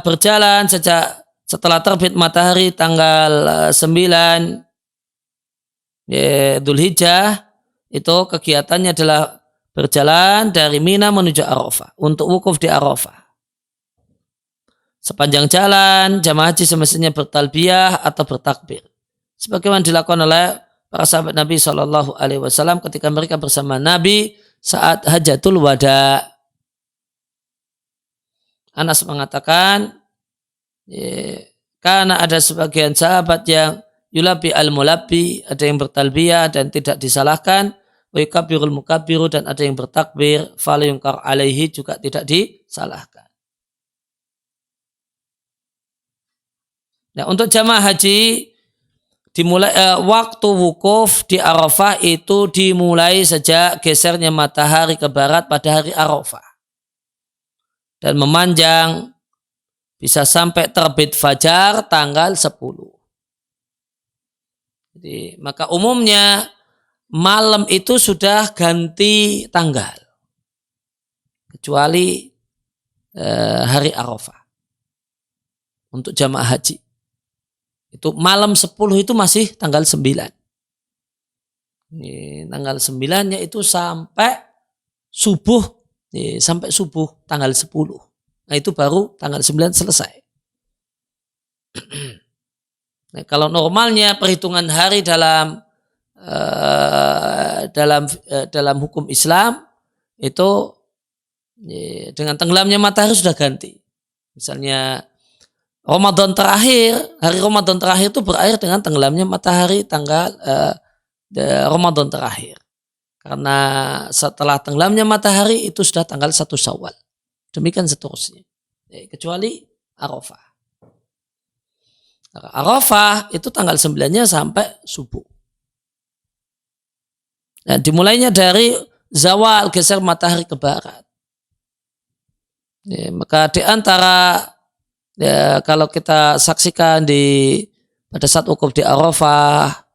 berjalan sejak setelah terbit matahari tanggal 9 Dzulhijjah itu kegiatannya adalah berjalan dari Mina menuju Arafah untuk wukuf di Arafah. Sepanjang jalan jamaah haji semestinya bertalbiyah atau bertakbir, sebagaimana dilakukan oleh para sahabat Nabi Shallallahu Alaihi Wasallam ketika mereka bersama Nabi saat Hajatul Wada. Anas mengatakan, karena ada sebagian sahabat yang yulabi al-mulabbi, ada yang bertalbiyah dan tidak disalahkan, wa yukabbirul mukabbiru, dan ada yang bertakbir, fala yunkar alaihi, juga tidak disalahkan. Nah, untuk jamaah haji dimulai waktu wukuf di Arafah itu dimulai sejak gesernya matahari ke barat pada hari Arafah dan memanjang bisa sampai terbit fajar tanggal 10. Jadi, maka umumnya malam itu sudah ganti tanggal kecuali hari Arafah untuk jamaah haji. Itu malam 10 itu masih tanggal 9. Ini, tanggal 9-nya itu sampai subuh, sampai subuh tanggal 10. Nah, itu baru tanggal 9 selesai. Nah, kalau normalnya perhitungan hari dalam hukum Islam itu dengan tenggelamnya matahari sudah ganti. Misalnya Ramadan terakhir, hari Ramadan terakhir itu berakhir dengan tenggelamnya matahari tanggal Ramadan terakhir. Karena setelah tenggelamnya matahari itu sudah tanggal 1 Syawal. Demikian seterusnya. Kecuali Arafah. Arafah itu tanggal 9-nya sampai subuh. Nah, dimulainya dari zawal, geser matahari ke barat. Maka di antara kalau kita saksikan pada saat wukuf di Arafah,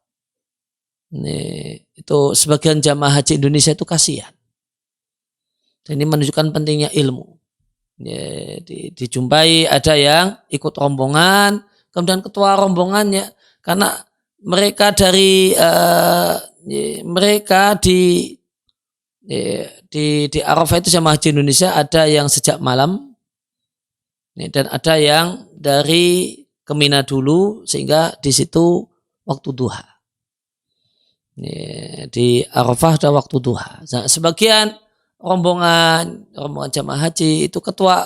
itu sebagian jamaah haji Indonesia itu kasihan. Dan ini menunjukkan pentingnya ilmu. Dijumpai ada yang ikut rombongan, kemudian ketua rombongannya, karena mereka di Arafah itu jamaah haji Indonesia ada yang sejak malam. Dan ada yang dari ke Mina dulu sehingga di situ waktu duha. Di Arafah ada waktu duha. Nah, sebagian rombongan jamaah haji itu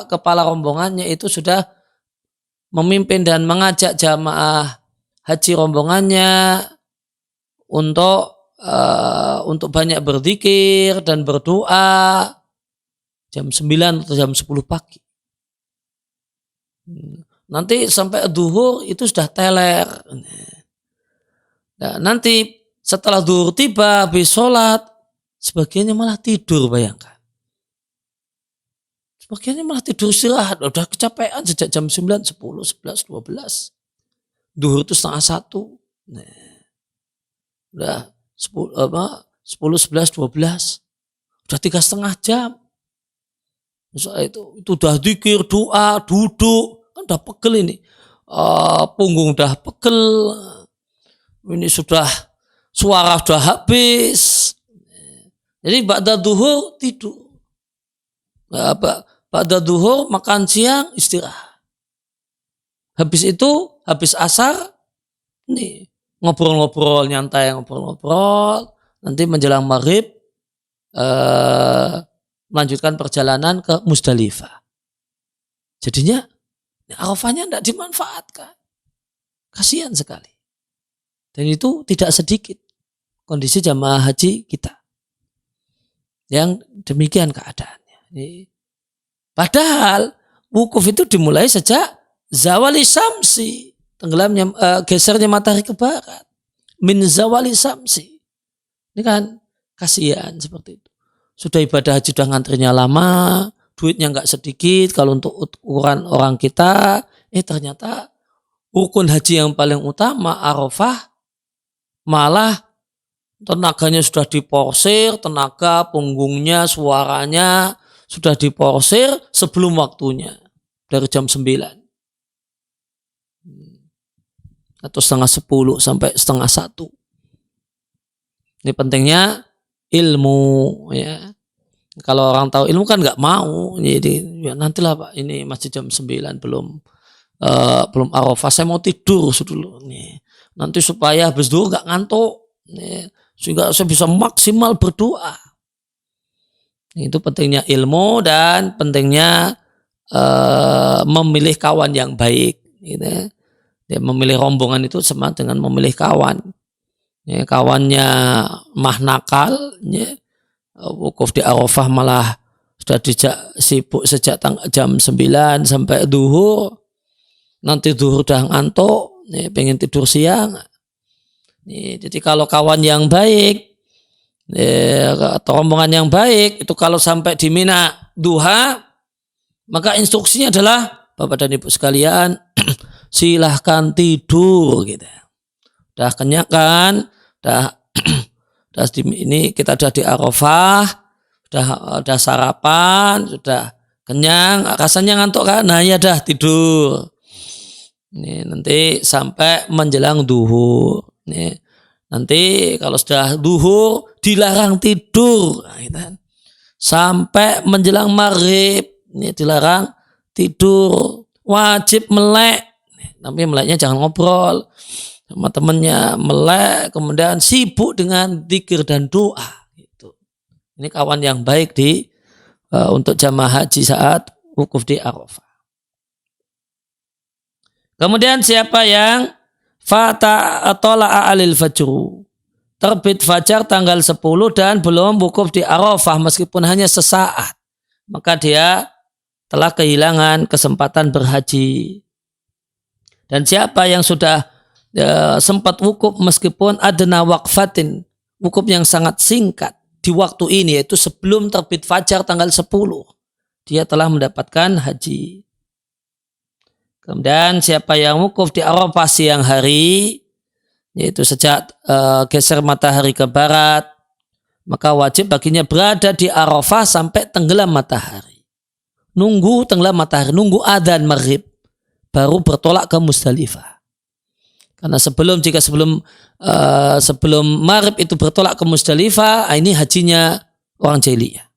kepala rombongannya itu sudah memimpin dan mengajak jamaah haji rombongannya untuk banyak berzikir dan berdoa jam 9 atau jam 10 pagi. Nanti sampai duhur itu sudah teler. Nah, nanti setelah duhur tiba habis sholat, sebagiannya malah tidur, bayangkan. Sebagiannya malah tidur istirahat, udah kecapean sejak jam 9, 10, 11, 12. Duhur itu 12:30. Nah, udah 10, 11, 12. Udah 3,5 jam. Itu udah zikir, doa, duduk, kan udah pegel ini, punggung udah pegel, ini sudah suara sudah habis. Jadi ba'da duhur tidur, ba'da duhur makan siang istirahat. Habis itu habis asar nih ngobrol-ngobrol nyantai, ngobrol-ngobrol, nanti menjelang maghrib melanjutkan perjalanan ke Musdalifah. Jadinya Arafahnya tidak dimanfaatkan. Kasihan sekali. Dan itu tidak sedikit kondisi jamaah haji kita yang demikian keadaannya. Padahal wukuf itu dimulai sejak zawali samsi, tenggelamnya gesernya matahari ke barat. Min zawali samsi. Ini kan kasihan seperti itu. Sudah ibadah haji sudah ngantrinya lama, duitnya nggak sedikit kalau untuk ukuran orang kita, ternyata rukun haji yang paling utama Arafah malah tenaganya sudah diporsir, tenaga, punggungnya, suaranya sudah diporsir sebelum waktunya dari jam 9 atau 9:30 sampai 9:30. Ini pentingnya ilmu, ya. Kalau orang tahu ilmu kan nggak mau, jadi ya nantilah Pak, ini masih jam 9 belum Arafah, saya mau tidur dulu nih. Nanti supaya habis zuhur nggak ngantuk, nih, sehingga saya bisa maksimal berdoa. Itu pentingnya ilmu dan pentingnya memilih kawan yang baik. Gitu. Ya, memilih rombongan itu sama dengan memilih kawan. Ya, kawannya mah nakal, ya, wukuf di Arafah malah sudah sibuk sejak jam 9 sampai duhur. Nanti duhur udah ngantuk, ya, pengen tidur siang. Ya, jadi kalau kawan yang baik, ya, atau rombongan yang baik, itu kalau sampai di Mina duha, maka instruksinya adalah Bapak dan Ibu sekalian, silahkan tidur gitu. Udah kenyang kan? Ini kita udah di Arafah, udah sarapan, sudah kenyang, rasanya ngantuk kan? Nah ya dah tidur. Ini nanti sampai menjelang duhur. Ini nanti kalau sudah duhur dilarang tidur, nah, gitu kan. Sampai menjelang maghrib ini dilarang tidur, wajib melek. Tapi meleknya jangan ngobrol sama temannya, melek, kemudian sibuk dengan zikir dan doa. Gitu. Ini kawan yang baik untuk jamaah haji saat wukuf di Arafah. Kemudian siapa yang fata atola'a alil fajru, terbit fajar tanggal 10 dan belum wukuf di Arafah meskipun hanya sesaat, maka dia telah kehilangan kesempatan berhaji. Dan siapa yang sudah sempat wukuf meskipun adna waqfatin, wukuf yang sangat singkat di waktu ini, yaitu sebelum terbit fajar tanggal 10, dia telah mendapatkan haji. Kemudian siapa yang wukuf di Arafah siang hari, yaitu sejak geser matahari ke barat, maka wajib baginya berada di Arafah sampai tenggelam matahari. Nunggu tenggelam matahari, nunggu adzan maghrib, baru bertolak ke Musdalifah. Karena sebelum maghrib itu bertolak ke Musdalifah, ini hajinya orang jahiliyah.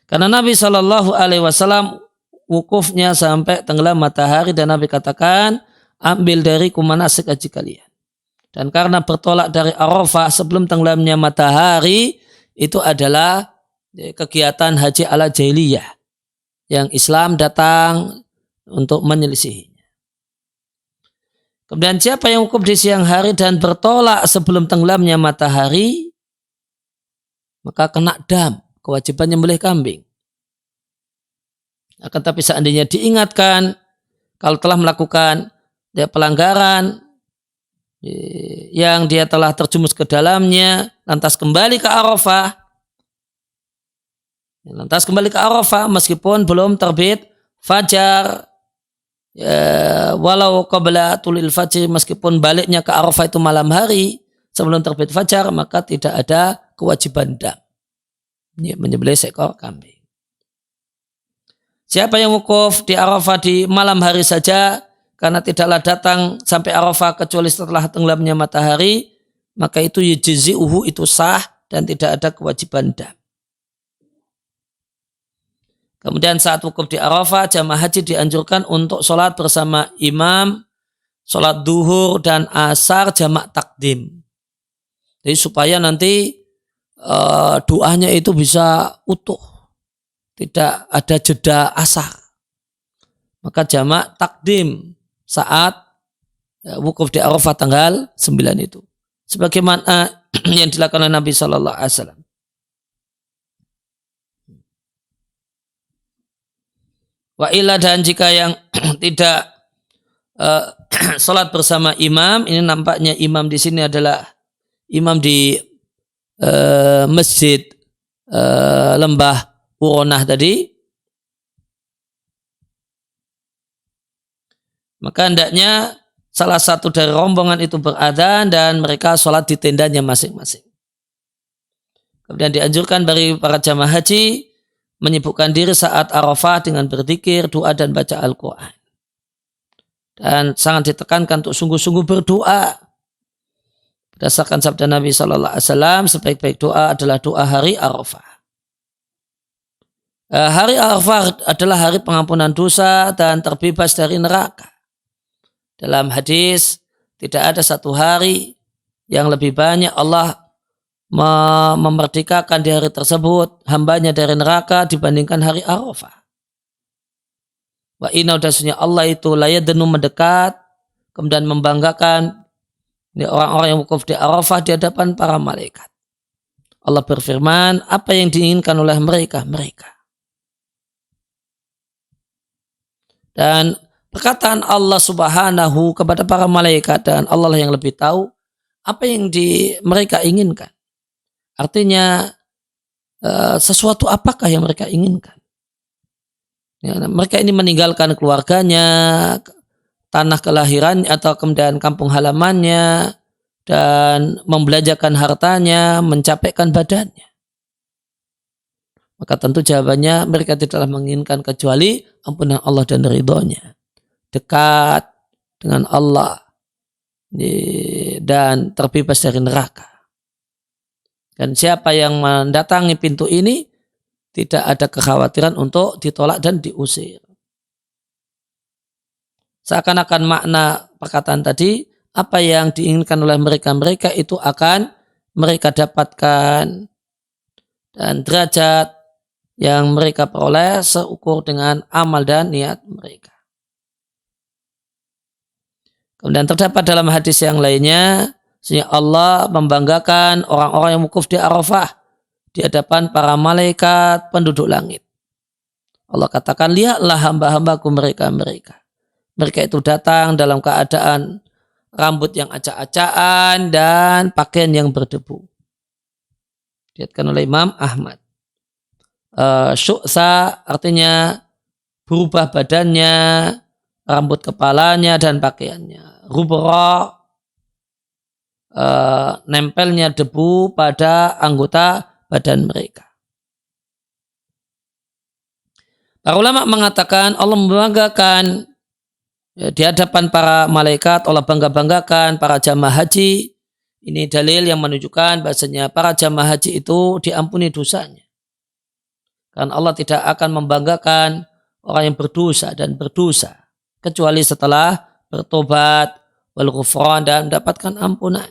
Karena Nabi SAW wukufnya sampai tenggelam matahari dan Nabi katakan, ambil dari manasik haji kalian. Dan karena bertolak dari Arafah sebelum tenggelamnya matahari, itu adalah kegiatan haji ala jahiliyah yang Islam datang untuk menyelisihinya. Kemudian siapa yang wukuf di siang hari dan bertolak sebelum tenggelamnya matahari, maka kena dam, kewajiban menyembelih kambing. Akan tapi seandainya diingatkan kalau telah melakukan pelanggaran yang dia telah terjumus ke dalamnya, lantas kembali ke Arafah, meskipun belum terbit fajar, walau qabla tulil fajr, meskipun baliknya ke Arafah itu malam hari sebelum terbit fajar, maka tidak ada kewajiban dam, menyembelih seekor kambing. Siapa yang wukuf di Arafah di malam hari saja karena tidaklah datang sampai Arafah kecuali setelah tenggelamnya matahari, maka itu yujzi'uhu, itu sah dan tidak ada kewajiban dam. Kemudian saat wukuf di Arafah, jamaah haji dianjurkan untuk sholat bersama imam, sholat duhur dan asar jamak takdim. Jadi supaya nanti doanya itu bisa utuh, tidak ada jeda asar. Maka jamak takdim saat wukuf di Arafah tanggal 9 itu. Sebagaimana yang dilakukan oleh Nabi Sallallahu Alaihi Wasallam. Wa illa, dan jika yang tidak sholat bersama imam, ini nampaknya imam di sini adalah imam di masjid Lembah Uronah tadi, maka hendaknya salah satu dari rombongan itu beradzan dan mereka sholat di tendanya masing-masing. Kemudian dianjurkan bagi para jamaah haji menyibukkan diri saat Arafah dengan berzikir, doa dan baca Al-Quran. Dan sangat ditekankan untuk sungguh-sungguh berdoa. Berdasarkan sabda Nabi Sallallahu Alaihi Wasallam, sebaik-baik doa adalah doa hari Arafah. Hari Arafah adalah hari pengampunan dosa dan terbebas dari neraka. Dalam hadis, tidak ada satu hari yang lebih banyak Allah memerdekakan di hari tersebut hambanya dari neraka dibandingkan hari Arafah. Wa inna dasnya Allah itu layadenu mendekat, kemudian membanggakan orang-orang yang wukuf di Arafah di hadapan para malaikat. Allah berfirman, apa yang diinginkan oleh mereka. Dan perkataan Allah Subhanahu kepada para malaikat, dan Allah lah yang lebih tahu apa yang mereka inginkan. Artinya sesuatu apakah yang mereka inginkan. Ya, mereka ini meninggalkan keluarganya, tanah kelahirannya atau kemudian kampung halamannya, dan membelanjakan hartanya, mencapaikan badannya. Maka tentu jawabannya mereka tidaklah menginginkan kecuali ampunan Allah dan ridhonya. Dekat dengan Allah dan terbebas dari neraka. Dan siapa yang mendatangi pintu ini tidak ada kekhawatiran untuk ditolak dan diusir. Seakan-akan makna perkataan tadi, apa yang diinginkan oleh mereka itu akan mereka dapatkan, dan derajat yang mereka peroleh seukur dengan amal dan niat mereka. Kemudian terdapat dalam hadis yang lainnya, sehingga Allah membanggakan orang-orang yang wukuf di Arafah di hadapan para malaikat penduduk langit. Allah katakan, lihatlah hamba-hambaku mereka. Mereka itu datang dalam keadaan rambut yang acak-acakan dan pakaian yang berdebu. Diriwayatkan oleh Imam Ahmad. Syu'sa artinya berubah badannya, rambut kepalanya dan pakaiannya. Rubra nempelnya debu pada anggota badan mereka. Para ulama mengatakan Allah membanggakan di hadapan para malaikat, Allah bangga-banggakan para jamaah haji. Ini dalil yang menunjukkan bahasanya para jamaah haji itu diampuni dosanya. Karena Allah tidak akan membanggakan orang yang berdosa kecuali setelah bertobat wal ghufran dan mendapatkan ampunan.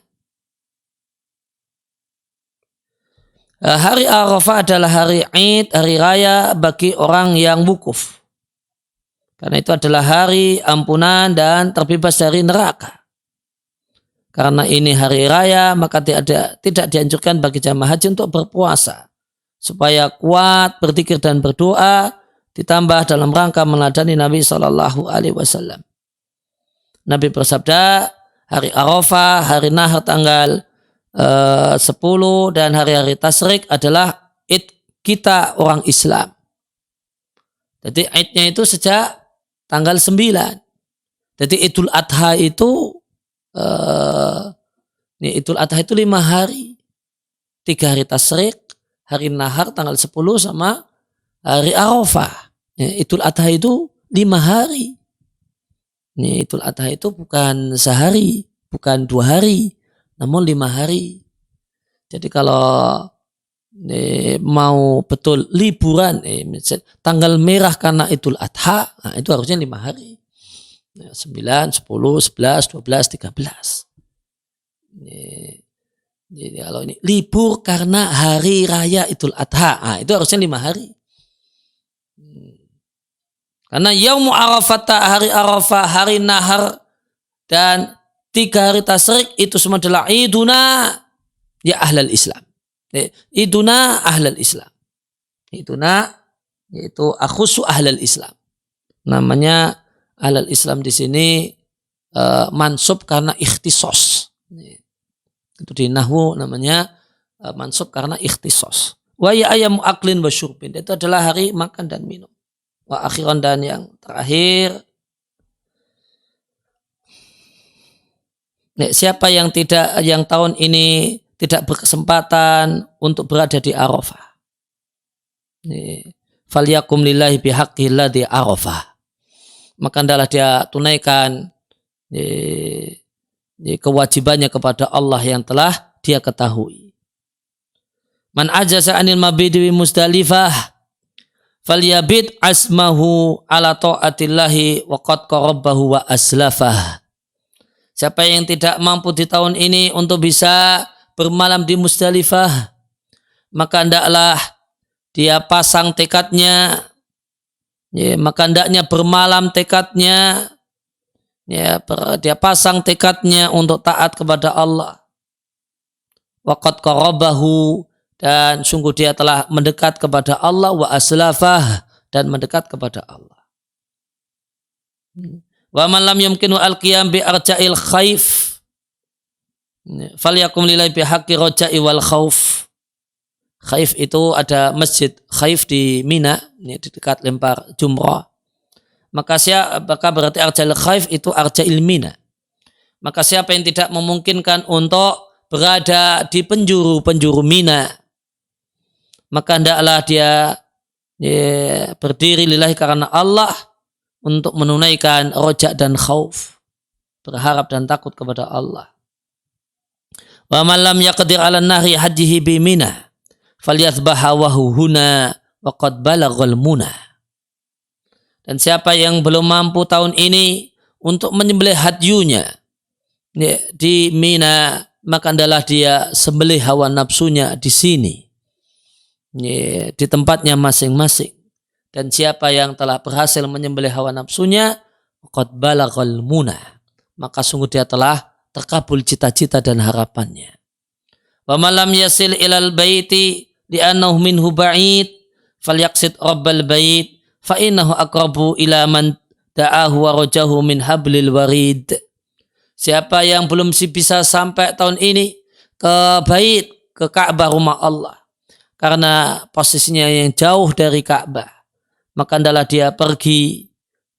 Hari Arafah adalah hari Id, hari raya bagi orang yang wukuf. Karena itu adalah hari ampunan dan terbebas dari neraka. Karena ini hari raya, maka tidak dianjurkan bagi jamaah haji untuk berpuasa. Supaya kuat berzikir dan berdoa, ditambah dalam rangka meladani Nabi Sallallahu Alaihi Wasallam. Nabi bersabda, hari Arafah, hari Nahar tanggal 10 dan hari-hari Tasyrik adalah Id kita orang Islam. Jadi Idnya itu sejak tanggal 9. Jadi Idul Adha itu Idul Adha itu 5 hari. 3 hari Tasyrik, hari Nahar tanggal 10 sama hari Arafah. Idul Adha itu 5 hari. Idul Adha itu bukan sehari, bukan 2 hari, namun 5 hari. Jadi kalau mau betul liburan, tanggal merah karena Idul Adha, nah itu harusnya 5 hari. 9, 10, 11, 12, 13. Jadi kalau ini libur karena hari raya Idul Adha, nah, itu harusnya 5 hari. Karena Yaumu Arafat, hari Arafah, hari Nahar, dan 3 hari Tasyrik itu semua adalah iduna ya ahlal Islam. Iduna ahlal Islam. Iduna yaitu akhusu ahlal Islam. Namanya ahlal Islam di sini mansub karena ikhtisos. Itu di nahwu namanya mansub karena ikhtisos. Wa ya ayyamu aklin wa syurbin. Itu adalah hari makan dan minum. Wa akhiran, dan yang terakhir, siapa yang tahun ini tidak berkesempatan untuk berada di Arafah, falyakum lillahi bihaqqi alladhi Arafah, maka hendaklah dia tunaikan kewajibannya kepada Allah yang telah dia ketahui. Man ajaza anil mabidi bi Musdalifah falyabid asmahu ala ta'atillahi wa qad qarabbahu wa aslafah. Siapa yang tidak mampu di tahun ini untuk bisa bermalam di Musdalifah, maka hendaklah dia pasang tekadnya, maka hendaknya bermalam tekadnya, dia pasang tekadnya untuk taat kepada Allah. Wa qad qarabbahu, dan sungguh dia telah mendekat kepada Allah, wa aslafah, dan mendekat kepada Allah. Wa man lam yumkinu al-qiyam bi arja'il khaif falyakum lillahi bi haqqi raja'i wal khauf. Khaif itu ada masjid Khaif di Mina, di dekat lempar jumrah. Maka berarti arja'il khaif itu arja'il Mina. Maka siapa yang tidak memungkinkan untuk berada di penjuru Mina, maka hendaklah dia berdiri lillahi karena Allah untuk menunaikan roja dan khauf, berharap dan takut kepada Allah. Wa man lam yaqdir 'ala nahri hajjihi bi Mina falyazbaha wa huna wa qad balaghal muna. Dan siapa yang belum mampu tahun ini untuk menyembelih hadyunya di Mina, maka adalah dia sembelih hawa nafsunya di sini, di tempatnya masing-masing. Dan siapa yang telah berhasil menyembelih hawa nafsunya, qad balaghal muna, maka sungguh dia telah terkabul cita-cita dan harapannya. Wa man lam yasil ilal baiti li'annahu minhu ba'id falyaqsid rabbal bait fa innahu aqrabu ila man da'ahu wa rajahu min hablil warid. Siapa yang belum bisa sampai tahun ini ke bait, ke Ka'bah rumah Allah, karena posisinya yang jauh dari Ka'bah, maka hendaklah dia pergi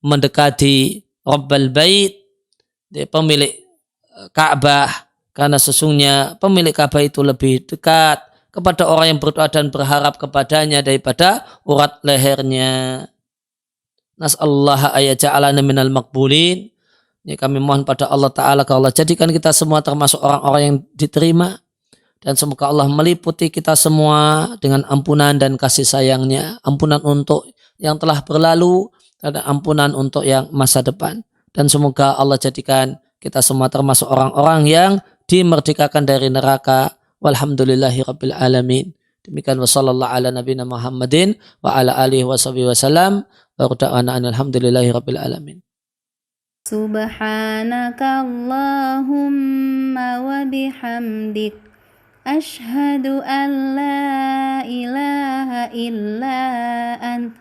mendekati Rabbal Bait, pemilik Ka'bah, karena sesungguhnya pemilik Ka'bah itu lebih dekat kepada orang yang berdoa dan berharap kepadanya daripada urat lehernya. Nas'alullah ayaja'alana minal maqbulin. Kami mohon pada Allah Ta'ala, kalau Allah jadikan kita semua termasuk orang-orang yang diterima, dan semoga Allah meliputi kita semua dengan ampunan dan kasih sayangnya, ampunan untuk yang telah berlalu dan ampunan untuk yang masa depan. Dan semoga Allah jadikan kita semua termasuk orang-orang yang dimerdekakan dari neraka. Walhamdulillahi rabbil alamin. Demikian wa sallallahu ala nabiyina Muhammadin wa ala alihi wa sahbihi wasallam. Wa qada'ana alhamdulillahi rabbil alamin. Subhanaka Allahumma wa bihamdik ashhadu an la ilaha illa ant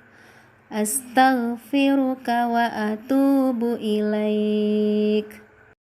astaghfiruka wa atubu ilaik.